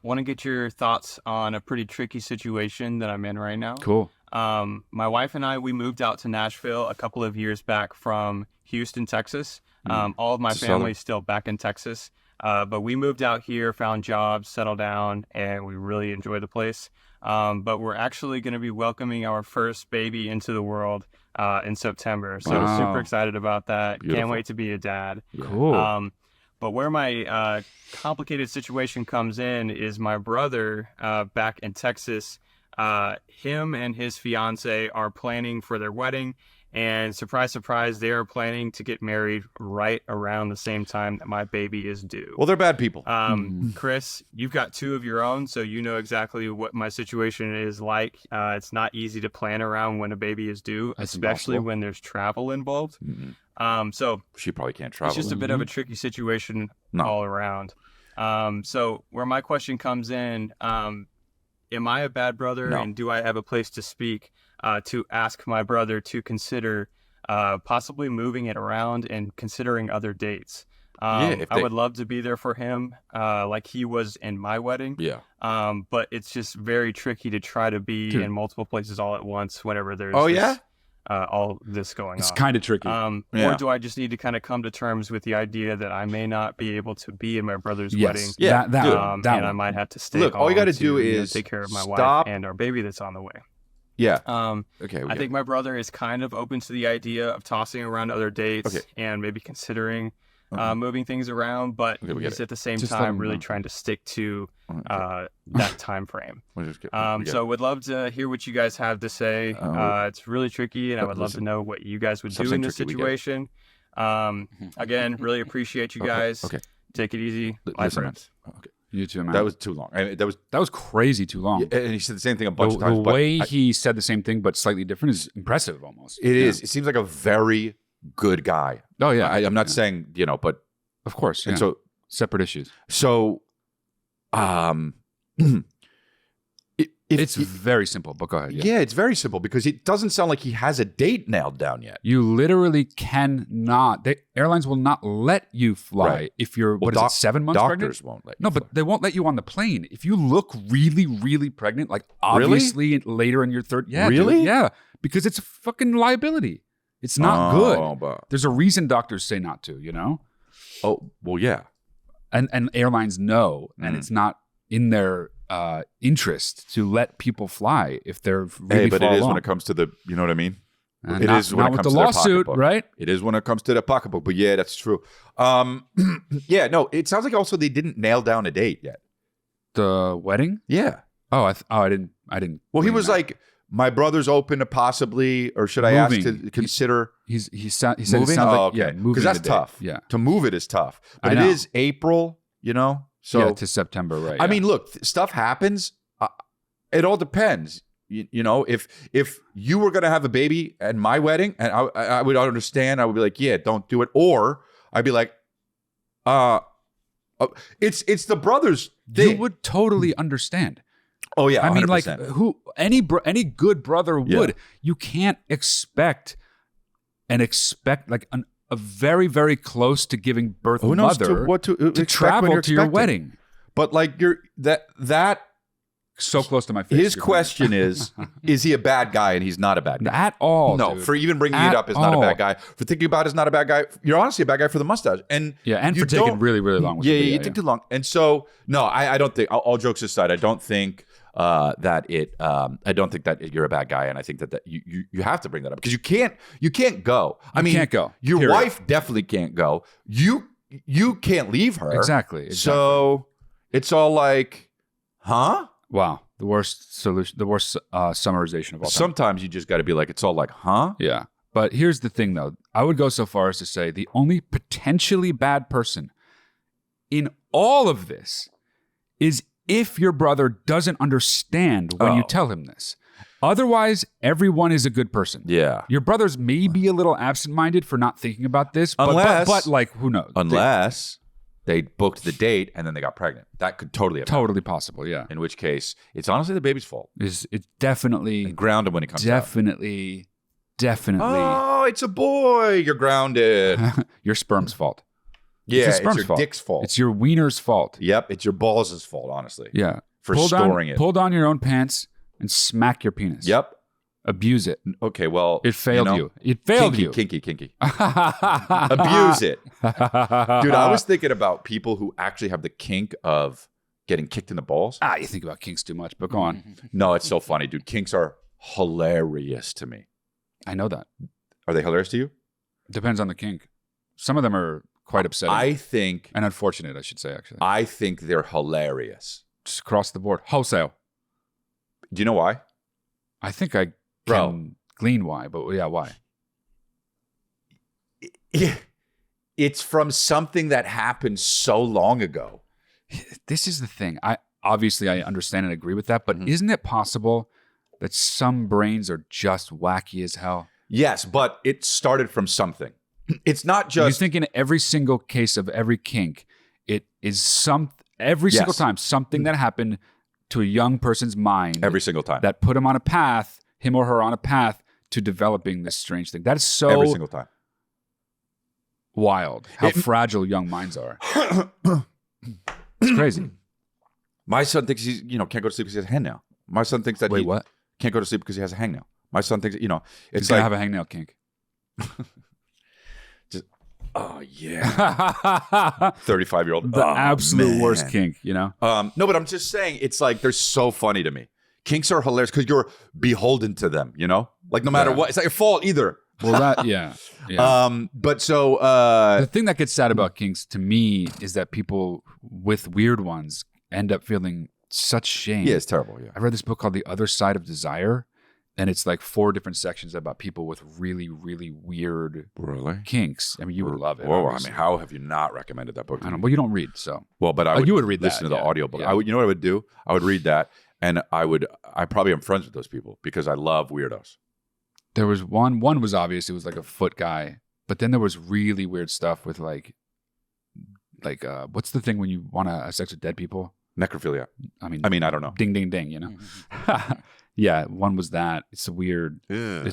Want to get your thoughts on a pretty tricky situation that I'm in right now. Cool. My wife and I, we moved out to Nashville a couple of years back from Houston, Texas. All of my family's still back in Texas. But we moved out here, found jobs, settled down, and we really enjoy the place. But we're actually going to be welcoming our first baby into the world in September. So Wow. super excited about that. Beautiful. Can't wait to be a dad. Cool. But where my complicated situation comes in is my brother back in Texas. Him and his fiance are planning for their wedding. And surprise, surprise, they are planning to get married right around the same time that my baby is due. Well, they're bad people. Chris, you've got two of your own, so you know exactly what my situation is like. It's not easy to plan around when a baby is due, That's especially impossible. when there's travel involved. So She probably can't travel. it's just a bit of a tricky situation No. all around. So where my question comes in, am I a bad brother, No. and do I have a place to speak to ask my brother to consider possibly moving it around and considering other dates? if I they- would love to be there for him like he was in my wedding. Yeah. But it's just very tricky to try to be Dude. in multiple places all at once whenever there's Oh, this, yeah? all this going It's on. kind of tricky. Yeah. Or do I just need to kind of come to terms with the idea that I may not be able to be in my brother's Yes. wedding? Yeah, That dude. one. That And I one. might have to stay Look, all you got gotta to do is take care of my stop- wife and our baby that's on the way. Yeah. I Okay. we think my brother is kind of open to the idea of tossing around other dates Okay. and maybe considering Okay. moving things around, but Okay, we get he's it. at the same Just let time him really know. trying to stick to Okay. that time frame. We'll just get- we get So it. would love to hear what you guys have to say. It's really tricky, and I would love listen. to know what you guys would Stop do saying in this tricky, we get it. situation. Again, really appreciate you guys. Okay. Take it easy. L- Bye, listen, friends. Okay. You too, man. That was too long. I mean, that was crazy too long. and he said the same thing a bunch of times. The but way I- he said the same thing but slightly different is impressive almost. it is. It seems like a very good guy. Oh yeah. I'm not Yeah. saying but Of course. Yeah. and so separate issues. It's very simple, but go ahead. yeah, it's very simple because it doesn't sound like he has a date nailed down yet. You literally cannot. Airlines will not let you fly Right. if you're Well, what is it, 7 months pregnant? Doctors won't let you. No, but they won't let you on the plane if you look really, really pregnant. Like obviously later in your third. Yeah, dude, Really? yeah, because it's a fucking liability. It's not good. But, There's a reason doctors say not to. well, yeah. And airlines know, and Mm. it's not in their interest to let people fly if they're really Hey, but far it is along. when it comes to the. You know what I mean? And It not, is when not it with comes the to their lawsuit, pocketbook. right? It is when it comes to the pocketbook. But yeah, that's true. Yeah, no. It sounds like also they didn't nail down a date yet. The wedding? Yeah. Oh, I didn't. Well, he read was that. like, my brother's open to possibly, or should I ask Moving. to consider he said it moving? sounds like okay. moving Because that's the date. tough. Yeah, To move it is tough. But I it know. is April, So yeah, to September, right? I yeah. mean, look, stuff happens. It all depends. If you were going to have a baby at my wedding, and I would understand, I would be like, yeah, don't do it. Or I'd be like, it's the brothers thing. you would totally understand. Oh yeah, I mean, like 100%. any good brother Yeah. would. You can't expect like a very, very close to giving birth Who knows mother what to expect when travel you're to your expecting. wedding. But like that So close to my face. his you're question is he a bad guy? And he's not a bad guy. at all. No, dude. for even bringing At it up is not a all. bad guy. For thinking about it is not a bad guy. You're honestly a bad guy for the mustache. And Yeah, and you for taking don't- really, really long. With Yeah, the yeah, video, you took too long. And so, no, I don't think. All jokes aside, I don't think that it. I don't think that you're a bad guy, and I think that you have to bring that up because you can't go. I mean, can't go, Your period. wife definitely can't go. You can't leave her. Exactly. So it's all like, huh? Wow. The worst solution, the worst summarization of all time. Sometimes you just got to be like, it's all like, huh? Yeah. But here's the thing, though. I would go so far as to say the only potentially bad person in all of this is if your brother doesn't understand when you tell him this. Otherwise, everyone is a good person. Yeah. Your brothers may be a little absent-minded for not thinking about this, but like, who knows? Unless they booked the date and then they got pregnant. That could totally have happened. Totally possible, yeah. In which case, it's honestly the baby's fault. It's definitely... And grounded when it comes out. Definitely. Oh, it's a boy. You're grounded. Your sperm's fault. Yeah, it's your dick's fault. It's your wiener's fault. Yep, it's your balls' fault, honestly. Yeah. For storing it. Pull down your own pants and smack your penis. Yep. Abuse it. Okay, well... It failed you. It failed you. Kinky. Abuse it. Dude, I was thinking about people who actually have the kink of getting kicked in the balls. You think about kinks too much, but go on. No, it's so funny, dude. Kinks are hilarious to me. I know that. Are they hilarious to you? Depends on the kink. Some of them are quite upsetting. I think... And unfortunate, I should say, actually. I think they're hilarious. Just across the board. Wholesale. Do you know why? I think I can glean why, but yeah, why? It's from something that happened so long ago. This is the thing. I understand and agree with that, but isn't it possible that some brains are just wacky as hell? Yes, but it started from something. It's not just... You think in every single case of every kink, it is every single time something that happened to a young person's mind. Every single time. That put him on a path, him or her on a path to developing this strange thing. That is so... Every single time. Wild. How fragile young minds are. It's crazy. My son thinks he's, can't go to sleep because he has a hangnail. My son thinks that what? Can't go to sleep because he has a hangnail. My son thinks, it's he's like... gonna have a hangnail kink. Oh, yeah. 35-year-old. The absolute worst kink, No, but I'm just saying, it's like, they're so funny to me. Kinks are hilarious because you're beholden to them, Like, no matter what. It's not your fault either. Well, that, yeah. But so... the thing that gets sad about kinks, to me, is that people with weird ones end up feeling such shame. Yeah, it's terrible, yeah. I read this book called The Other Side of Desire. And it's like 4 different sections about people with really, really weird kinks. I mean, you would love it. Whoa, obviously. I mean, how have you not recommended that book? I don't know. Well, you don't read, so. Well, but you would read listen that, to the audiobook. Yeah. You know what I would do? I would read that, and I probably am friends with those people because I love weirdos. There was one was obvious. It was like a foot guy. But then there was really weird stuff with like what's the thing when you want to have sex with dead people? Necrophilia. I mean, I don't know. Ding, ding, ding, Yeah, one was that. It's a weird. And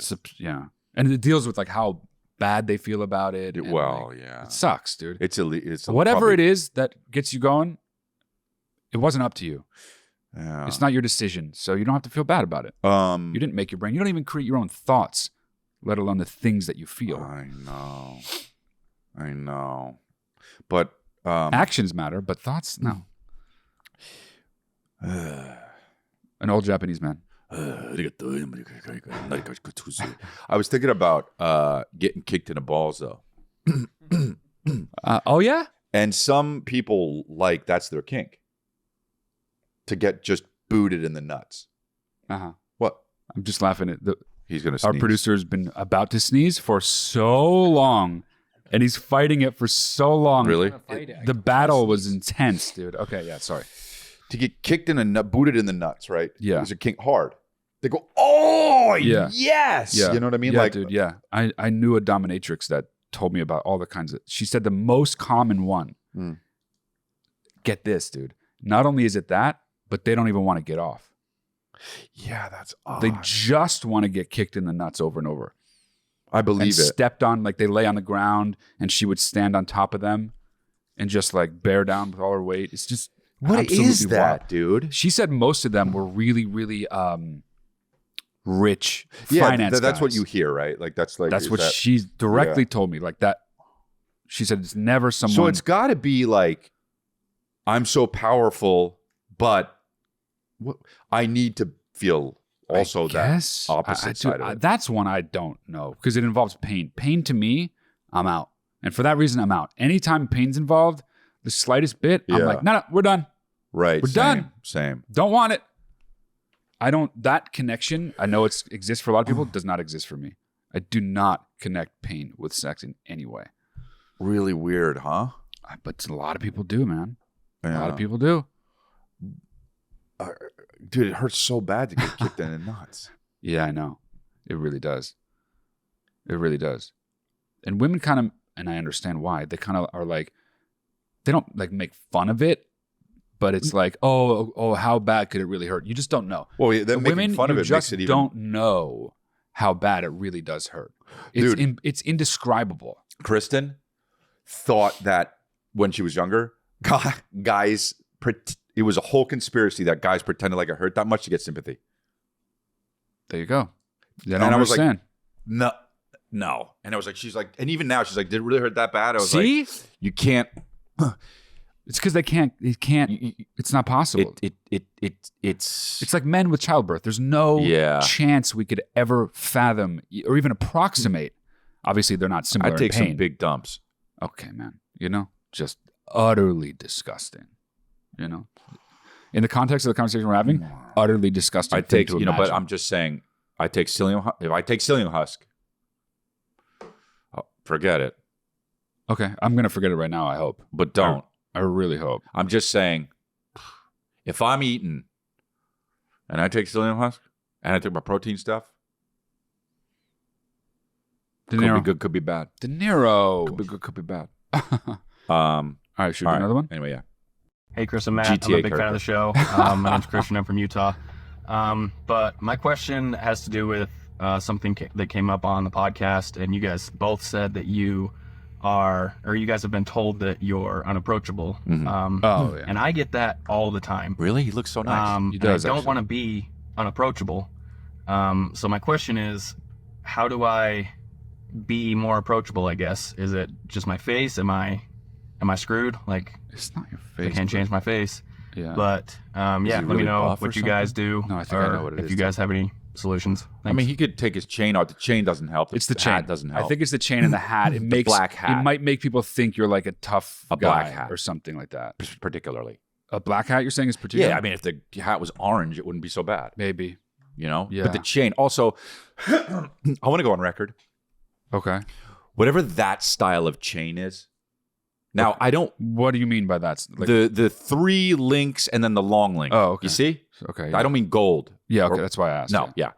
it deals with like how bad they feel about it. It sucks, dude. It's whatever probably... it is that gets you going. It wasn't up to you. Yeah. It's not your decision, so you don't have to feel bad about it. You didn't make your brain. You don't even create your own thoughts, let alone the things that you feel. I know, but actions matter, but thoughts no. An old Japanese man. I was thinking about getting kicked in the balls though. Oh yeah? And some people that's their kink. To get just booted in the nuts. What? I'm just laughing at he's gonna sneeze. Our producer's been about to sneeze for so long. And he's fighting it for so long. Really? The battle was intense, dude. Okay, yeah, sorry. To get kicked in the nut, booted in the nuts, right? Yeah. Is a kink hard. They go, oh, yeah. Yes. Yeah. You know what I mean? Yeah, dude, yeah. I knew a dominatrix that told me about all the kinds of... She said the most common one. Get this, dude. Not only is it that, but they don't even want to get off. Yeah, that's odd. They just want to get kicked in the nuts over and over. I believe it. Stepped on, like they lay on the ground and she would stand on top of them and just like bear down with all her weight. It's just... What is that, wild. dude? She said most of them were really, really rich finance that's guys. what you hear, right? Like that's what she directly told me. Like that, she said it's never someone. So it's got to be like, I'm so powerful, but I need to feel also that opposite side of it. That's one I don't know because it involves pain. Pain to me, I'm out, and for that reason, I'm out. Anytime pain's involved, the slightest bit, I'm like, no, we're done. Right. We're done. Same. Don't want it. that connection, I know it exists for a lot of people, does not exist for me. I do not connect pain with sex in any way. Really weird, huh? But a lot of people do, man. Yeah. A lot of people do. Dude, it hurts so bad to get kicked in the nuts. Yeah, I know. It really does. It really does. And women kind of, and I understand why, they kind of are like, they don't like make fun of it, but it's like, oh, how bad could it really hurt? You just don't know. Well, then making women, fun of you it just makes it even... don't know how bad it really does hurt. It's indescribable. Kristen thought that when she was younger, guys, it was a whole conspiracy that guys pretended like it hurt that much to get sympathy. There you go. And I was like, no. And I was like, she's like, and even now she's like, did it really hurt that bad? I was like, you can't. It's because they can't. It can't. It's not possible. It's like men with childbirth. There's no chance we could ever fathom or even approximate. Obviously, they're not similar. I take in pain. some big dumps. Okay, man. Just utterly disgusting. In the context of the conversation we're having, utterly disgusting. I take, but I'm just saying, I take psyllium. If I take psyllium husk, forget it. Okay, I'm gonna forget it right now. I hope, but don't. I really hope. I'm just saying, if I'm eating and I take psyllium husk and I take my protein stuff, could be good, could be bad. De Niro. Could be good, could be bad. All right, should we do another one? Anyway, yeah. Hey, Chris and Matt. I'm a big fan of the show. My name's Christian. I'm from Utah. But my question has to do with something that came up on the podcast, and you guys both said that you guys have been told that you're unapproachable. Mm-hmm. And I get that all the time. Really? He looks so nice. He does, I don't want to be unapproachable. So my question is, how do I be more approachable, I guess? Is it just my face? Am I screwed? Like, it's not your face. I can't change my face. Yeah. But let me know what you guys do. No, I think I know what it is. If you guys have any solutions. Thanks. I mean, he could take his chain out. The chain doesn't help. It's the chain. Hat doesn't help. I think it's the chain and the hat. It makes black hat. It might make people think you're like a tough guy black hat or something like that. Particularly. A black hat, you're saying, is particular? Yeah, I mean, if the hat was orange, it wouldn't be so bad. Maybe. Yeah. Yeah. But the chain also, I want to go on record. Okay. Whatever that style of chain is. Now, okay. I don't. What do you mean by that? Like, the 3 links and then the long link. Oh, okay. You see? Okay. Yeah. I don't mean gold. Yeah, okay. That's why I asked. No, yeah.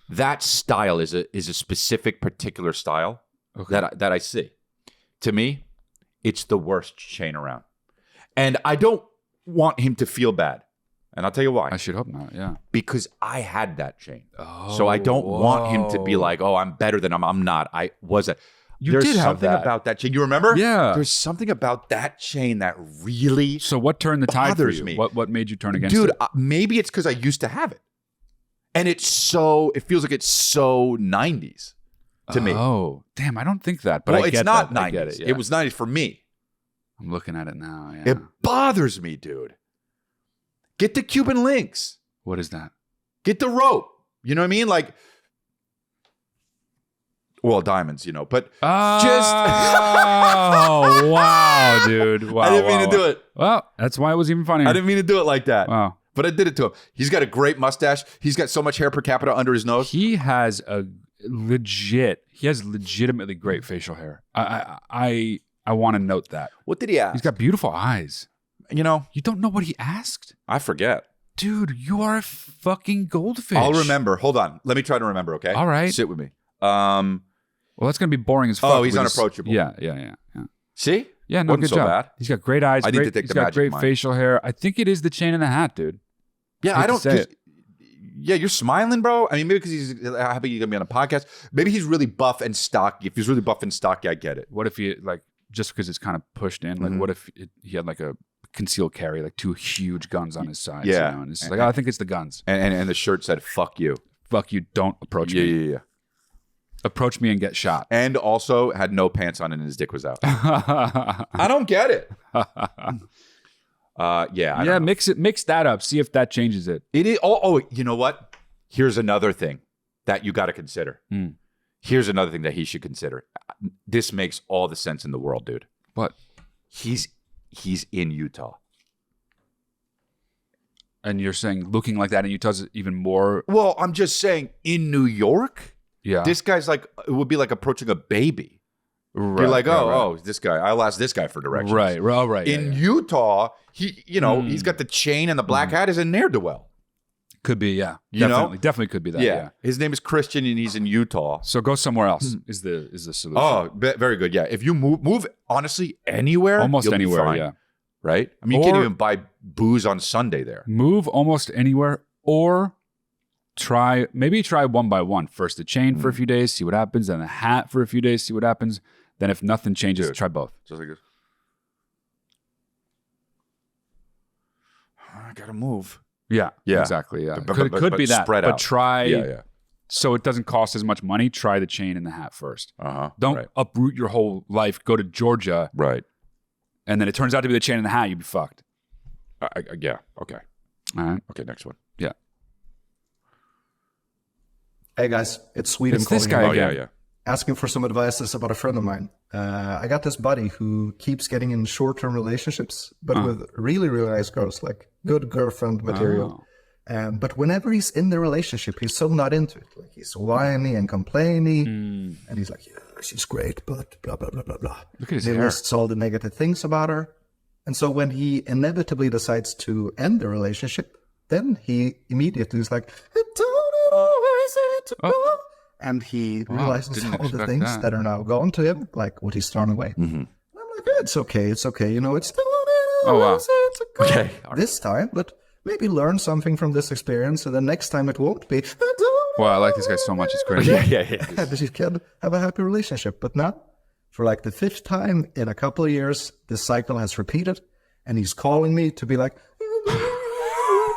That style is a specific particular style that I see. To me, it's the worst chain around. And I don't want him to feel bad. And I'll tell you why. I should hope not, yeah. Because I had that chain. So I don't want him to be like, oh, I'm better than him. I'm not. I wasn't. There's did have something that. about that chain. You remember? Yeah. There's something about that chain that really So what turned the tide for you? me. What made you turn against it? it? Dude, maybe it's because I used to have it. And it feels like it's so 90s to me. Oh, damn, I don't think that. But well, I get it's not that. 90s. I get it, yeah. It was 90s for me. I'm looking at it now, yeah. It bothers me, dude. Get the Cuban links. What is that? Get the rope. You know what I mean? Like, well, diamonds, but oh, wow, dude. Wow, I didn't mean to do it. Well, that's why it was even funnier. I didn't mean to do it like that. Wow. But I did it to him. He's got a great mustache. He's got so much hair per capita under his nose. He has legitimately great facial hair. I want to note that. What did he ask? He's got beautiful eyes. You don't know what he asked? I forget. Dude, you are a fucking goldfish. I'll remember. Hold on. Let me try to remember, okay? All right. Sit with me. Well, that's going to be boring as fuck. Oh, he's unapproachable. Yeah. See? Yeah, no, Wasn't good job. So bad. He's got great eyes. I need to take he's the got magic great mind. facial hair. I think it is the chain and the hat, dude. Yeah, I don't say it. Yeah, you're smiling, bro. I mean, maybe because he's happy he's gonna be on a podcast. Maybe he's really buff and stocky. If he's really buff and stocky, I get it. What if he just because it's kind of pushed in? Like, what if he had like a concealed carry, like 2 huge guns on his sides? Yeah, and it's like, I think it's the guns. And the shirt said "fuck you." Fuck you! Don't approach me. Yeah. Approach me and get shot. And also had no pants on and his dick was out. I don't get it. I don't know. Mix that up. See if that changes it. It is. Oh, you know what? Here's another thing that you got to consider. Here's another thing that he should consider. This makes all the sense in the world, dude. What? He's in Utah. And you're saying looking like that in Utah is even more. Well, I'm just saying in New York, this guy's like, it would be like approaching a baby. Right, You're like, right. this guy, I'll ask this guy for directions. Right. In Utah, he's got the chain and the black hat as a ne'er-do-well. Could be, yeah. Definitely could be that. Yeah. His name is Christian and he's in Utah. So go somewhere else is the solution. Oh, very good. Yeah. If you move honestly anywhere, almost anywhere, fine, yeah. Right? I mean, you can't even buy booze on Sunday there. Move almost anywhere, or try one by one. First the chain for a few days, see what happens, then the hat for a few days, see what happens. Then if nothing changes, try both. Just like this. I gotta move. Yeah, exactly. Yeah, could be that. Spread but out. Try. So it doesn't cost as much money. Try the chain and the hat first. Don't uproot your whole life. Go to Georgia. Right. And then it turns out to be the chain and the hat. You'd be fucked. Yeah. Okay. All right. Okay. Next one. Yeah. Hey guys, it's Sweden. It's this guy again. Yeah. Asking for some advice about a friend of mine. I got this buddy who keeps getting in short-term relationships, but with really, really nice girls, like good girlfriend material. But whenever he's in the relationship, he's so not into it. Like he's whiny and complaining, and he's like, "Yeah, she's great, but blah blah blah blah blah." Look at his he hair. lists all the negative things about her, and so when he inevitably decides to end the relationship, then he immediately is like, "I don't always have to go." And he realizes all the things that are now gone to him, like what he's thrown away. I'm like, it's okay. You know, it's Okay. This time, but maybe learn something from this experience, and the next time it won't be. Well, I like this guy so much. It's crazy. Yeah. That you can have a happy relationship, but not for like the 5th time in a couple of years. This cycle has repeated, and he's calling me to be like,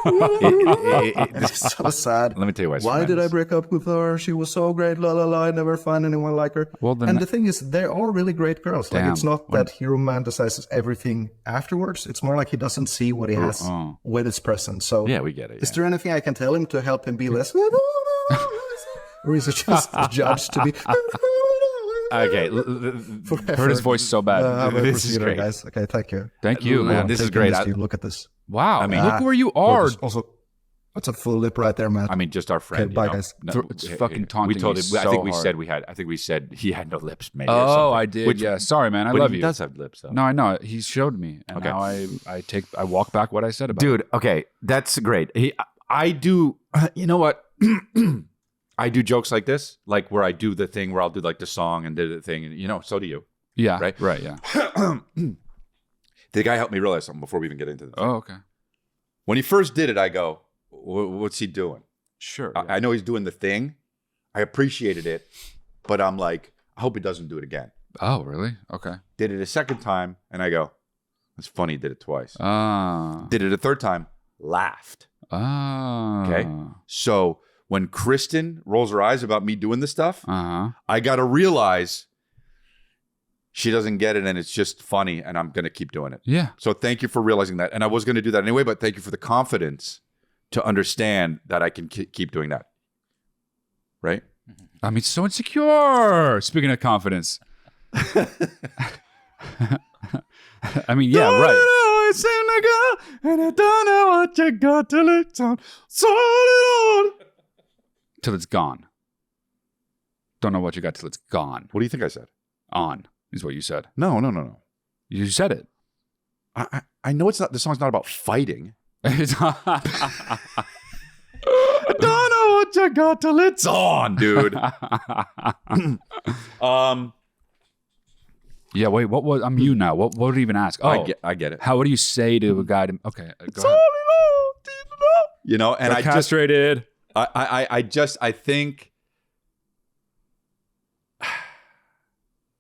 it's so sad. Let me tell you why did I break up with her? She was so great, la la la. I never find anyone like her. Well, then and the thing is, they're all really great girls. Damn. Like it's not that he romanticizes everything afterwards. It's more like he doesn't see what he has when it's present. So yeah, we get it. Is there anything I can tell him to help him be less? Or is it just judged to be? Okay, heard his voice so bad. This is great, guys. Okay, thank you. Thank you, man. This is great. Look at this. Wow. I mean, look where you are. Also, that's a full lip right there, Matt. I mean, just our friend. Okay, bye, guys. It's fucking taunting. We told him. So I think we hard. said we had. I think we said he had no lips. Maybe. Oh, I did. Yeah. Sorry, man. I love you. He does have lips, though. No, I know. He showed me, and now I walk back what I said about. Dude, okay, that's great. I do. You know what? I do jokes like this, like where I do the thing where I'll do like the song and do the thing, and so do you. Yeah. Right. Yeah. The guy helped me realize something before we even get into this. Oh, okay. When he first did it, I go, "What's he doing?" Sure. I know he's doing the thing. I appreciated it, but I'm like, I hope he doesn't do it again. Oh, really? Okay. Did it a second time, and I go, "It's funny he did it twice." Ah. Did it a third time, laughed. Ah. Okay. So when Kristen rolls her eyes about me doing the stuff, I got to realize she doesn't get it and it's just funny and I'm going to keep doing it. Yeah. So thank you for realizing that. And I was going to do that anyway, but thank you for the confidence to understand that I can keep doing that. Right? I mean, so insecure. Speaking of confidence. I mean, yeah, right. And I don't know what you got till it's on. Till it's gone. Don't know what you got till it's gone. What do you think I said? On is what you said. No. You said it. I know it's not. The song's not about fighting. It's I don't know what you got till it's on, dude. Yeah. Wait. What was? I'm you now. What would he even ask? Oh, I get it. How would you say to a guy? Okay. Go ahead. And I castrated. I think.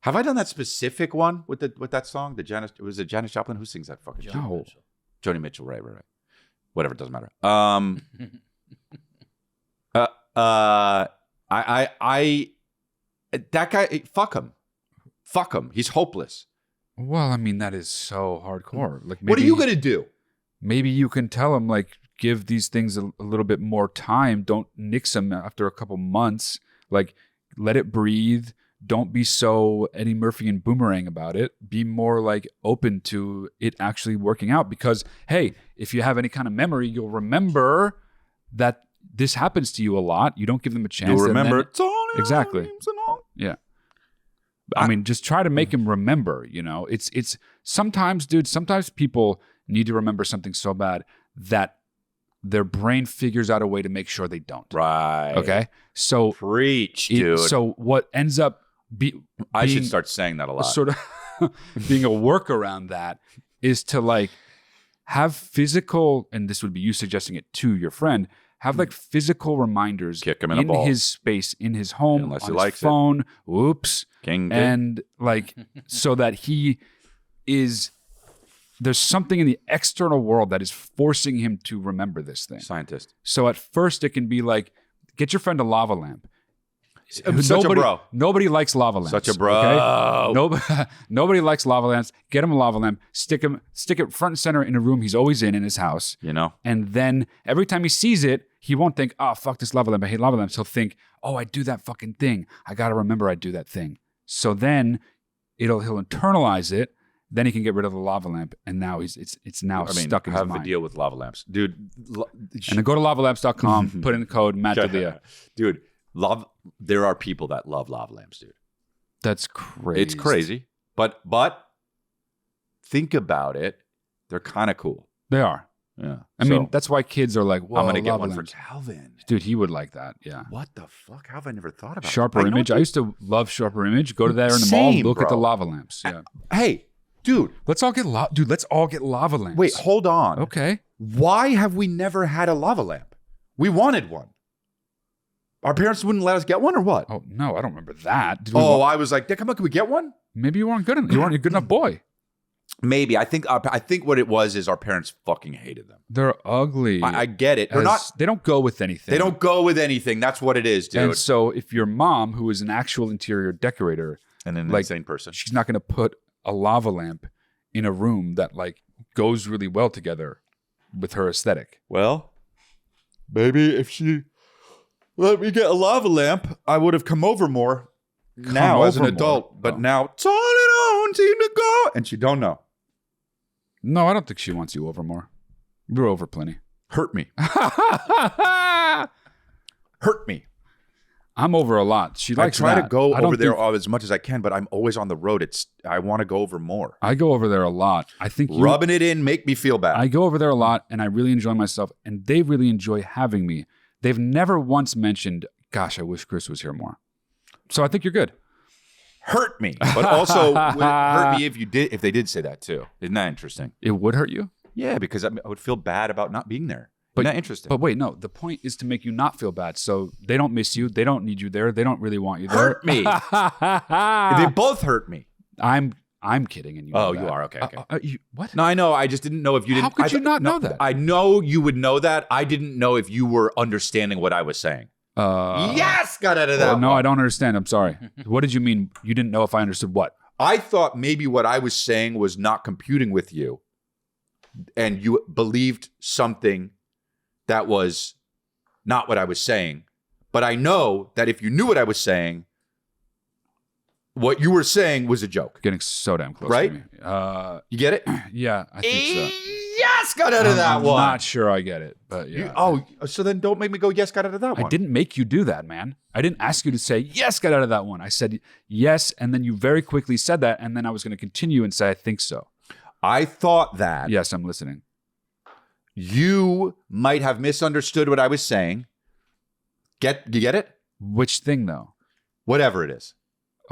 Have I done that specific one with that song? Was it Janis Joplin? Who sings that fucking song? Joni Mitchell, right. Whatever, it doesn't matter. That guy, fuck him. He's hopeless. Well, I mean, that is so hardcore. Like, maybe, what are you gonna do? Maybe you can tell him, like, give these things a little bit more time. Don't nix them after a couple months. Like, let it breathe. don't be so Eddie Murphy and Boomerang about it. Be more like open to it actually working out, because hey, if you have any kind of memory, you'll remember that this happens to you a lot. You don't give them a chance. You'll remember. Exactly. Yeah. I mean, just try to make him remember, you know. It's sometimes, dude, sometimes people need to remember something so bad that their brain figures out a way to make sure they don't. Right. Okay. So preach, dude. So what ends up I should start saying that a lot. Sort of being a workaround that is to like have physical, and this would be you suggesting it to your friend, have like physical reminders Kick him in the balls. his space, in his home, Unless on he his likes phone. Whoops. King. And like so that he is, there's something in the external world that is forcing him to remember this thing. Scientist. So at first it can be like, get your friend a lava lamp. Such a bro. Nobody likes lava lamps. Such a bro. Okay? Nobody likes lava lamps. Get him a lava lamp. Stick it front and center in a room he's always in his house. You know? And then every time he sees it, he won't think, oh, fuck this lava lamp. I hate lava lamps. He'll think, oh, I do that fucking thing. I got to remember I do that thing. So then he'll internalize it. Then he can get rid of the lava lamp, and now it's now stuck in his mind. Have a deal with lava lamps, dude. And then go to lavalamps.com, put in the code Matt D'Elia. Dude, there are people that love lava lamps, dude. That's crazy. It's crazy, but think about it. They're kind of cool. They are. Yeah. I mean, that's why kids are like, I'm gonna get one lamps. for Calvin. Dude, he would like that. Yeah. What the fuck? How have I never thought about Sharper Image? I used to love Sharper Image. Go to there in the mall, look at the lava lamps. Yeah. Hey. Dude, let's all get lava lamps. Wait, hold on. Okay. Why have we never had a lava lamp? We wanted one. Our parents wouldn't let us get one, or what? Oh no, I don't remember that. I was like, come on, can we get one? Maybe you weren't good enough. You weren't a good enough boy. Maybe. I think what it was is our parents fucking hated them. They're ugly. I get it. They don't go with anything. They don't go with anything. That's what it is, dude. And so if your mom, who is an actual interior decorator, and an insane person, she's not going to put a lava lamp in a room that like goes really well together with her aesthetic. Well, maybe if she let me get a lava lamp, I would have come over more as an adult. But now, turn it on, seem to go. And she don't know. No, I don't think she wants you over more. You're over plenty. Hurt me. Hurt me. I'm over a lot. She likes I try to go over there as much as I can, but I'm always on the road. I want to go over more. I go over there a lot. I think rubbing it in make me feel bad. I go over there a lot, and I really enjoy myself, and they really enjoy having me. They've never once mentioned, gosh, I wish Chris was here more. So I think you're good. Hurt me, but also hurt me if they did say that too. Isn't that interesting? It would hurt you? Yeah, because I would feel bad about not being there. But not interesting. But wait, no. The point is to make you not feel bad. So they don't miss you. They don't need you there. They don't really want you there. Hurt me. They both hurt me. I'm kidding. And you know you are. Okay. What? No, I know. I just didn't know if you didn't. How could you not know that? I know you would know that. I didn't know if you were understanding what I was saying. Yes, got out of that. No, I don't understand. I'm sorry. What did you mean? You didn't know if I understood what? I thought maybe what I was saying was not computing with you, and you believed something that was not what I was saying. But I know that if you knew what I was saying, what you were saying was a joke. Getting so damn close right? to me. You get it? Yeah, I think so. Yes, got out of that one. I'm not sure I get it, but yeah. So then don't make me go, yes, got out of that one. I didn't make you do that, man. I didn't ask you to say, yes, got out of that one. I said, yes, and then you very quickly said that, and then I was going to continue and say, I think so. I thought that. Yes, I'm listening. You might have misunderstood what I was saying. You get it? Which thing, though? Whatever it is.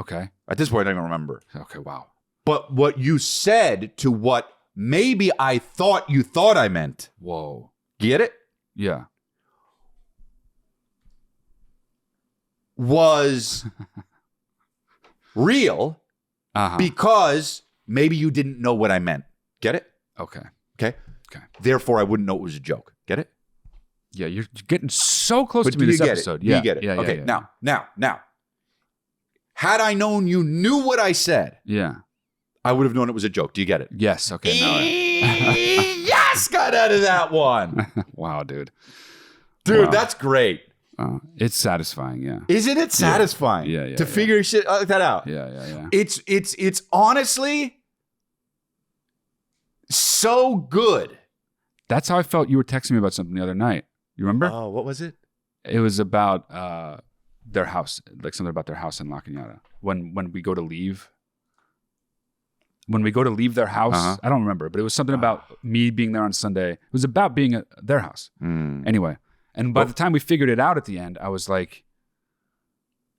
Okay. At this point, I don't remember. Okay, wow. But what you said to what maybe I thought you thought I meant. Whoa. Get it? Yeah. Was real because maybe you didn't know what I meant. Get it? Okay. Okay. Therefore, I wouldn't know it was a joke. Get it? Yeah, you're getting so close to me this episode. Yeah. You get it? Yeah, okay. Yeah. Now. Had I known you knew what I said, I would have known it was a joke. Do you get it? Yes. Okay. Yes, got out of that one. Wow, dude. Dude, that's great. It's satisfying, yeah. Isn't it satisfying? Yeah. To figure shit like that out. Yeah. It's honestly so good. That's how I felt. You were texting me about something the other night. You remember? Oh, what was it? It was about their house, like something about their house in La Cañada. When we go to leave. When we go to leave their house, I don't remember, but it was something about me being there on Sunday. It was about being at their house. Anyway, and by the time we figured it out at the end, I was like,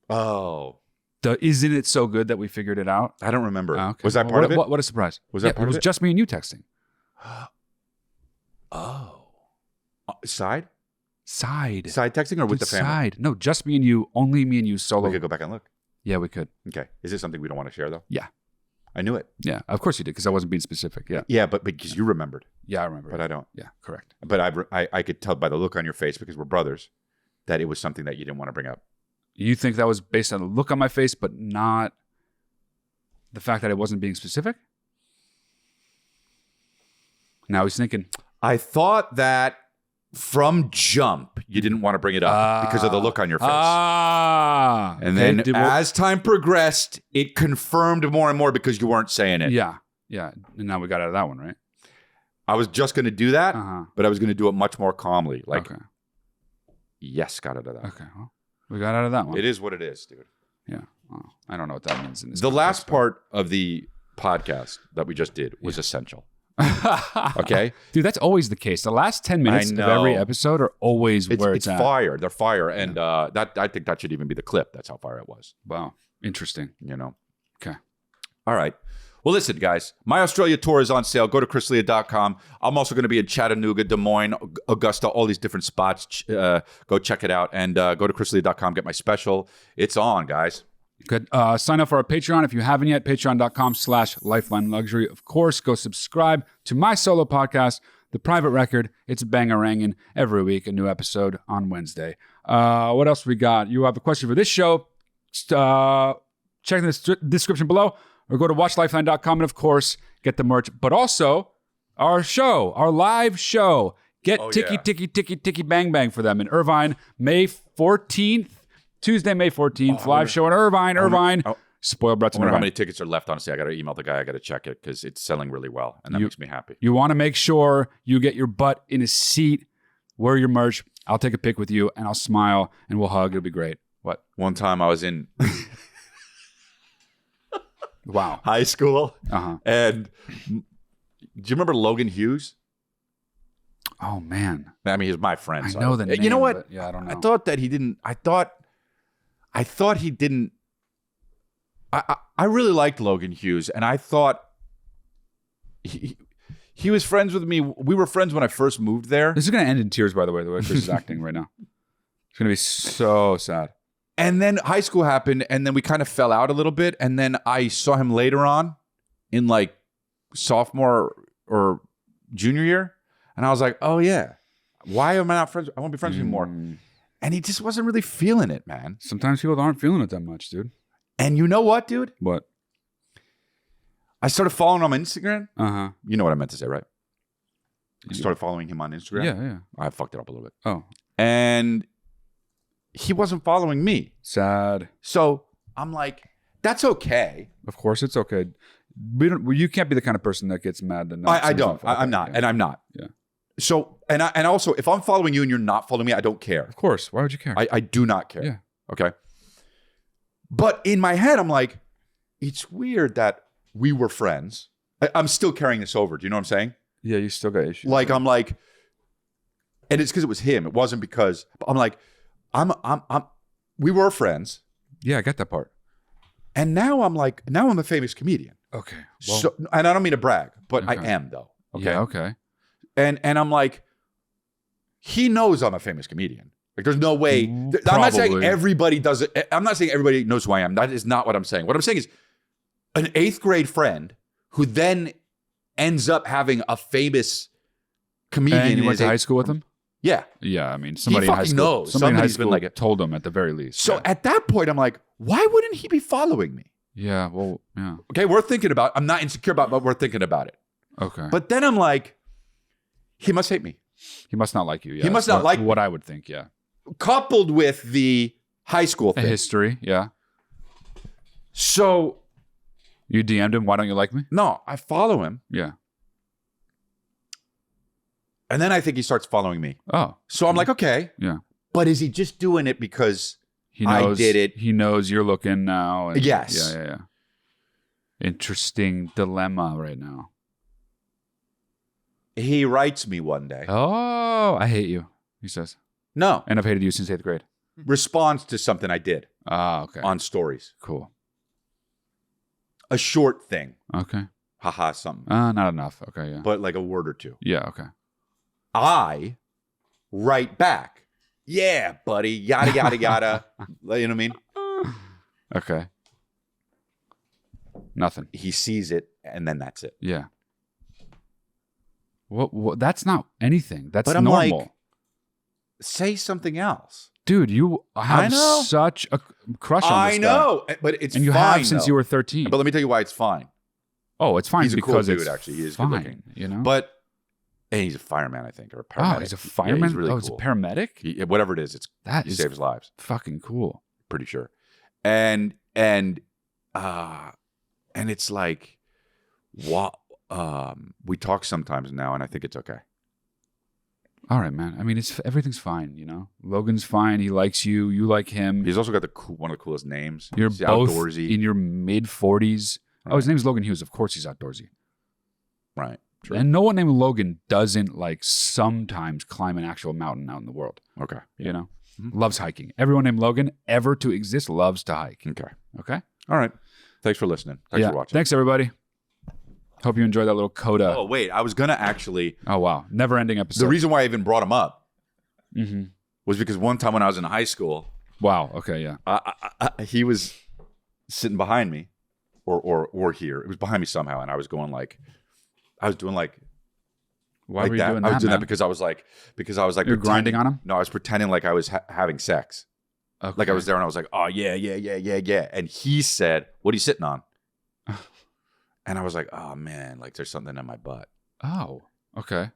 "Oh, isn't it so good that we figured it out?" I don't remember. Okay. Was that part of it? What a surprise! Was that part it was of it? just me and you texting. Side texting or with the family? Side. No, just me and you. Only me and you solo. We could go back and look. Yeah, we could. Okay. Is this something we don't want to share though? Yeah. I knew it. Yeah, of course you did, because I wasn't being specific. Yeah. Yeah, but because you remembered. Yeah, I remember. But I don't. Yeah, correct. But I could tell by the look on your face, because we're brothers, that it was something that you didn't want to bring up. You think that was based on the look on my face, but not the fact that it wasn't being specific? Now he's thinking. I thought that from jump, you didn't want to bring it up because of the look on your face. And then as time progressed, it confirmed more and more because you weren't saying it. Yeah. And now we got out of that one, right? I was just going to do that, but I was going to do it much more calmly. Like, yes, got out of that. Okay, well, we got out of that one. It is what it is, dude. Yeah. Well, I don't know what that means in this The context, last part of the podcast that we just did was essential. Okay, dude, that's always the case. The last 10 minutes of every episode are always where it's at. Fire. They're fire, and that I think that should even be the clip. That's how fire it was. Wow, interesting. You know. Okay. All right. Well, listen, guys. My Australia tour is on sale. Go to chrisleah.com. I'm also going to be in Chattanooga, Des Moines, Augusta, all these different spots. Go check it out, and go to chrisleah.com. Get my special. It's on, guys. Good. Sign up for our Patreon if you haven't yet. Patreon.com/Lifeline Luxury. Of course, go subscribe to my solo podcast, The Private Record. It's bangaranging every week, a new episode on Wednesday. What else we got? You have a question for this show? Check the description below, or go to watchlifeline.com and, of course, get the merch. But also, our show, our live show. Get Ticky Bang Bang for them in Irvine, May 14th. Tuesday, May 14th, live show in Irvine. Spoiled Brats in I wonder Irvine. how many tickets are left. Honestly, I got to email the guy. I got to check it because it's selling really well, and that makes me happy. You want to make sure you get your butt in a seat, wear your merch. I'll take a pic with you, and I'll smile, and we'll hug. It'll be great. What? One time I was in high school, and do you remember Logan Hughes? Oh, man. I mean, he's my friend. I know the name. You know what? Yeah, I don't know. I thought that he didn't. I thought he didn't. I really liked Logan Hughes, and I thought he was friends with me. We were friends when I first moved there. This is going to end in tears, by the way Chris is acting right now. It's going to be so sad. And then high school happened, and then we kind of fell out a little bit, and then I saw him later on in like sophomore or junior year, and I was like, oh yeah, why am I not friends? I won't be friends anymore. And he just wasn't really feeling it, man. Sometimes people aren't feeling it that much, dude. And you know what, dude? What? I started following him on Instagram. You know what I meant to say, right? I started following him on Instagram. Yeah. I fucked it up a little bit. Oh. And he wasn't following me. Sad. So I'm like, that's okay. Of course it's okay. You can't be the kind of person that gets mad. That I don't. I'm not. Yeah. And I'm not. Yeah. So, and also, if I'm following you and you're not following me, I don't care. Of course. Why would you care? I do not care. Yeah. Okay. But in my head, I'm like, it's weird that we were friends. I'm still carrying this over. Do you know what I'm saying? Yeah, you still got issues. Like, I'm like, and it's because it was him. It wasn't because I'm like, we were friends. Yeah, I get that part. And now I'm like, now I'm a famous comedian. Okay. Well, so, and I don't mean to brag, but I am though. Okay. Yeah, okay. And I'm like, he knows I'm a famous comedian. Like, there's no way. I'm not saying everybody does it. I'm not saying everybody knows who I am. That is not what I'm saying. What I'm saying is an 8th grade friend who then ends up having a famous comedian. And you went to high school with him? Yeah. Yeah, I mean, somebody he in high fucking school knows. Somebody in high Somebody's school been like told him at the very least. So at that point, I'm like, why wouldn't he be following me? Yeah, well, yeah. Okay, we're thinking about, I'm not insecure about, but we're thinking about it. Okay. But then I'm like, he must hate me. He must not like you. Yeah, he must not like what I would think. Yeah. coupled with the high school A thing. history, yeah. So you DM'd him, why don't you like me? no, I follow him. Yeah. And then I think he starts following me. Oh. So I'm like, okay. Yeah. But is he just doing it because He knows, I did it? He knows you're looking now. And Yes. Yeah. Interesting dilemma right now. He writes me one day. Oh, I hate you, he says. No. And I've hated you since 8th grade. Responds to something I did Ah, okay. on stories. Cool. A short thing. Okay. Haha, something. Not enough. Okay, yeah. But like a word or two. Yeah, okay. I write back. Yeah, buddy. Yada, yada, yada. You know what I mean? Okay. Nothing. He sees it, and then that's it. Yeah. What? That's not anything. That's But I'm normal. like, say something else. Dude, you I have know. such a crush on this I guy. know. But it's And you fine, have since though. you were 13. But let me tell you why it's fine. Oh, it's fine He's a cool because dude, it's actually. He is fine, good looking. you know? But and he's a fireman, I think, or a paramedic. Oh, he's a fireman? he's really he's a cool. paramedic? Whatever it is, That he is saves lives. fucking cool. Pretty sure. And it's like, what? We talk sometimes now, and I think it's okay. All right, man. I mean, everything's fine, you know? Logan's fine. He likes you. You like him. He's also got one of the coolest names. You're He's both outdoorsy. in your mid-40s. Right. Oh, his name's Logan Hughes. Of course he's outdoorsy. Right. True. And no one named Logan doesn't, like, sometimes climb an actual mountain out in the world. Okay. You know? Mm-hmm. Loves hiking. Everyone named Logan ever to exist loves to hike. Okay. Okay? All right. Thanks for listening. Thanks for watching. Thanks, everybody. Hope you enjoyed that little coda. Oh, wait. I was going to actually... Oh, wow. Never-ending episode. The reason why I even brought him up Mm-hmm. was because one time when I was in high school... Wow. Okay, yeah. He was sitting behind me or here. It was behind me somehow, and I was going like... I was doing like... Why like were you that. doing I was that, doing man? that because I was like... You're grinding on him? No, I was pretending like I was having sex. Okay. Like I was there and I was like, oh, yeah. And he said, what are you sitting on? And I was like, oh, man, like there's something in my butt. Oh, okay.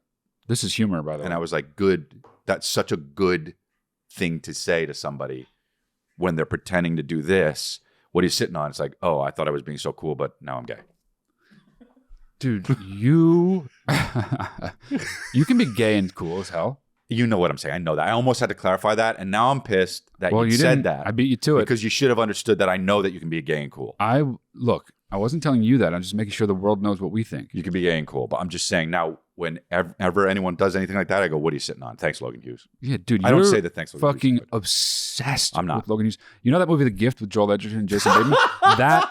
This is humor, by the way. And I was like, good. That's such a good thing to say to somebody when they're pretending to do this. What are you sitting on? It's like, oh, I thought I was being so cool, but now I'm gay. Dude, you can be gay and cool as hell. You know what I'm saying. I know that. I almost had to clarify that. And now I'm pissed that you said didn't. that. I beat you to it. Because you should have understood that I know that you can be gay and cool. Look, I wasn't telling you that. I'm just making sure the world knows what we think. You can be gay and cool. But I'm just saying now, whenever anyone does anything like that, I go, what are you sitting on? Thanks, Logan Hughes. Yeah, dude, I don't say that thanks, Logan fucking Hughes, obsessed I'm not. with Logan Hughes. You know that movie The Gift with Joel Edgerton and Jason Bateman?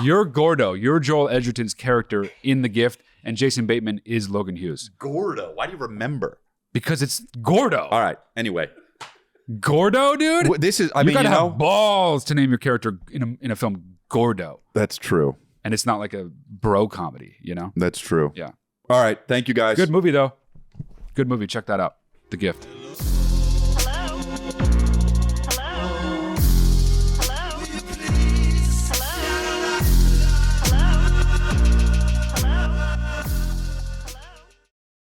You're Gordo. You're Joel Edgerton's character in The Gift, and Jason Bateman is Logan Hughes. Gordo. Why do you remember? Because it's Gordo. All right. Anyway. Gordo, dude? This is, you gotta have balls to name your character in a film Gordo. That's true. And it's not like a bro comedy, you know? That's true. Yeah. All right. Thank you, guys. Good movie, though. Good movie. Check that out. The Gift.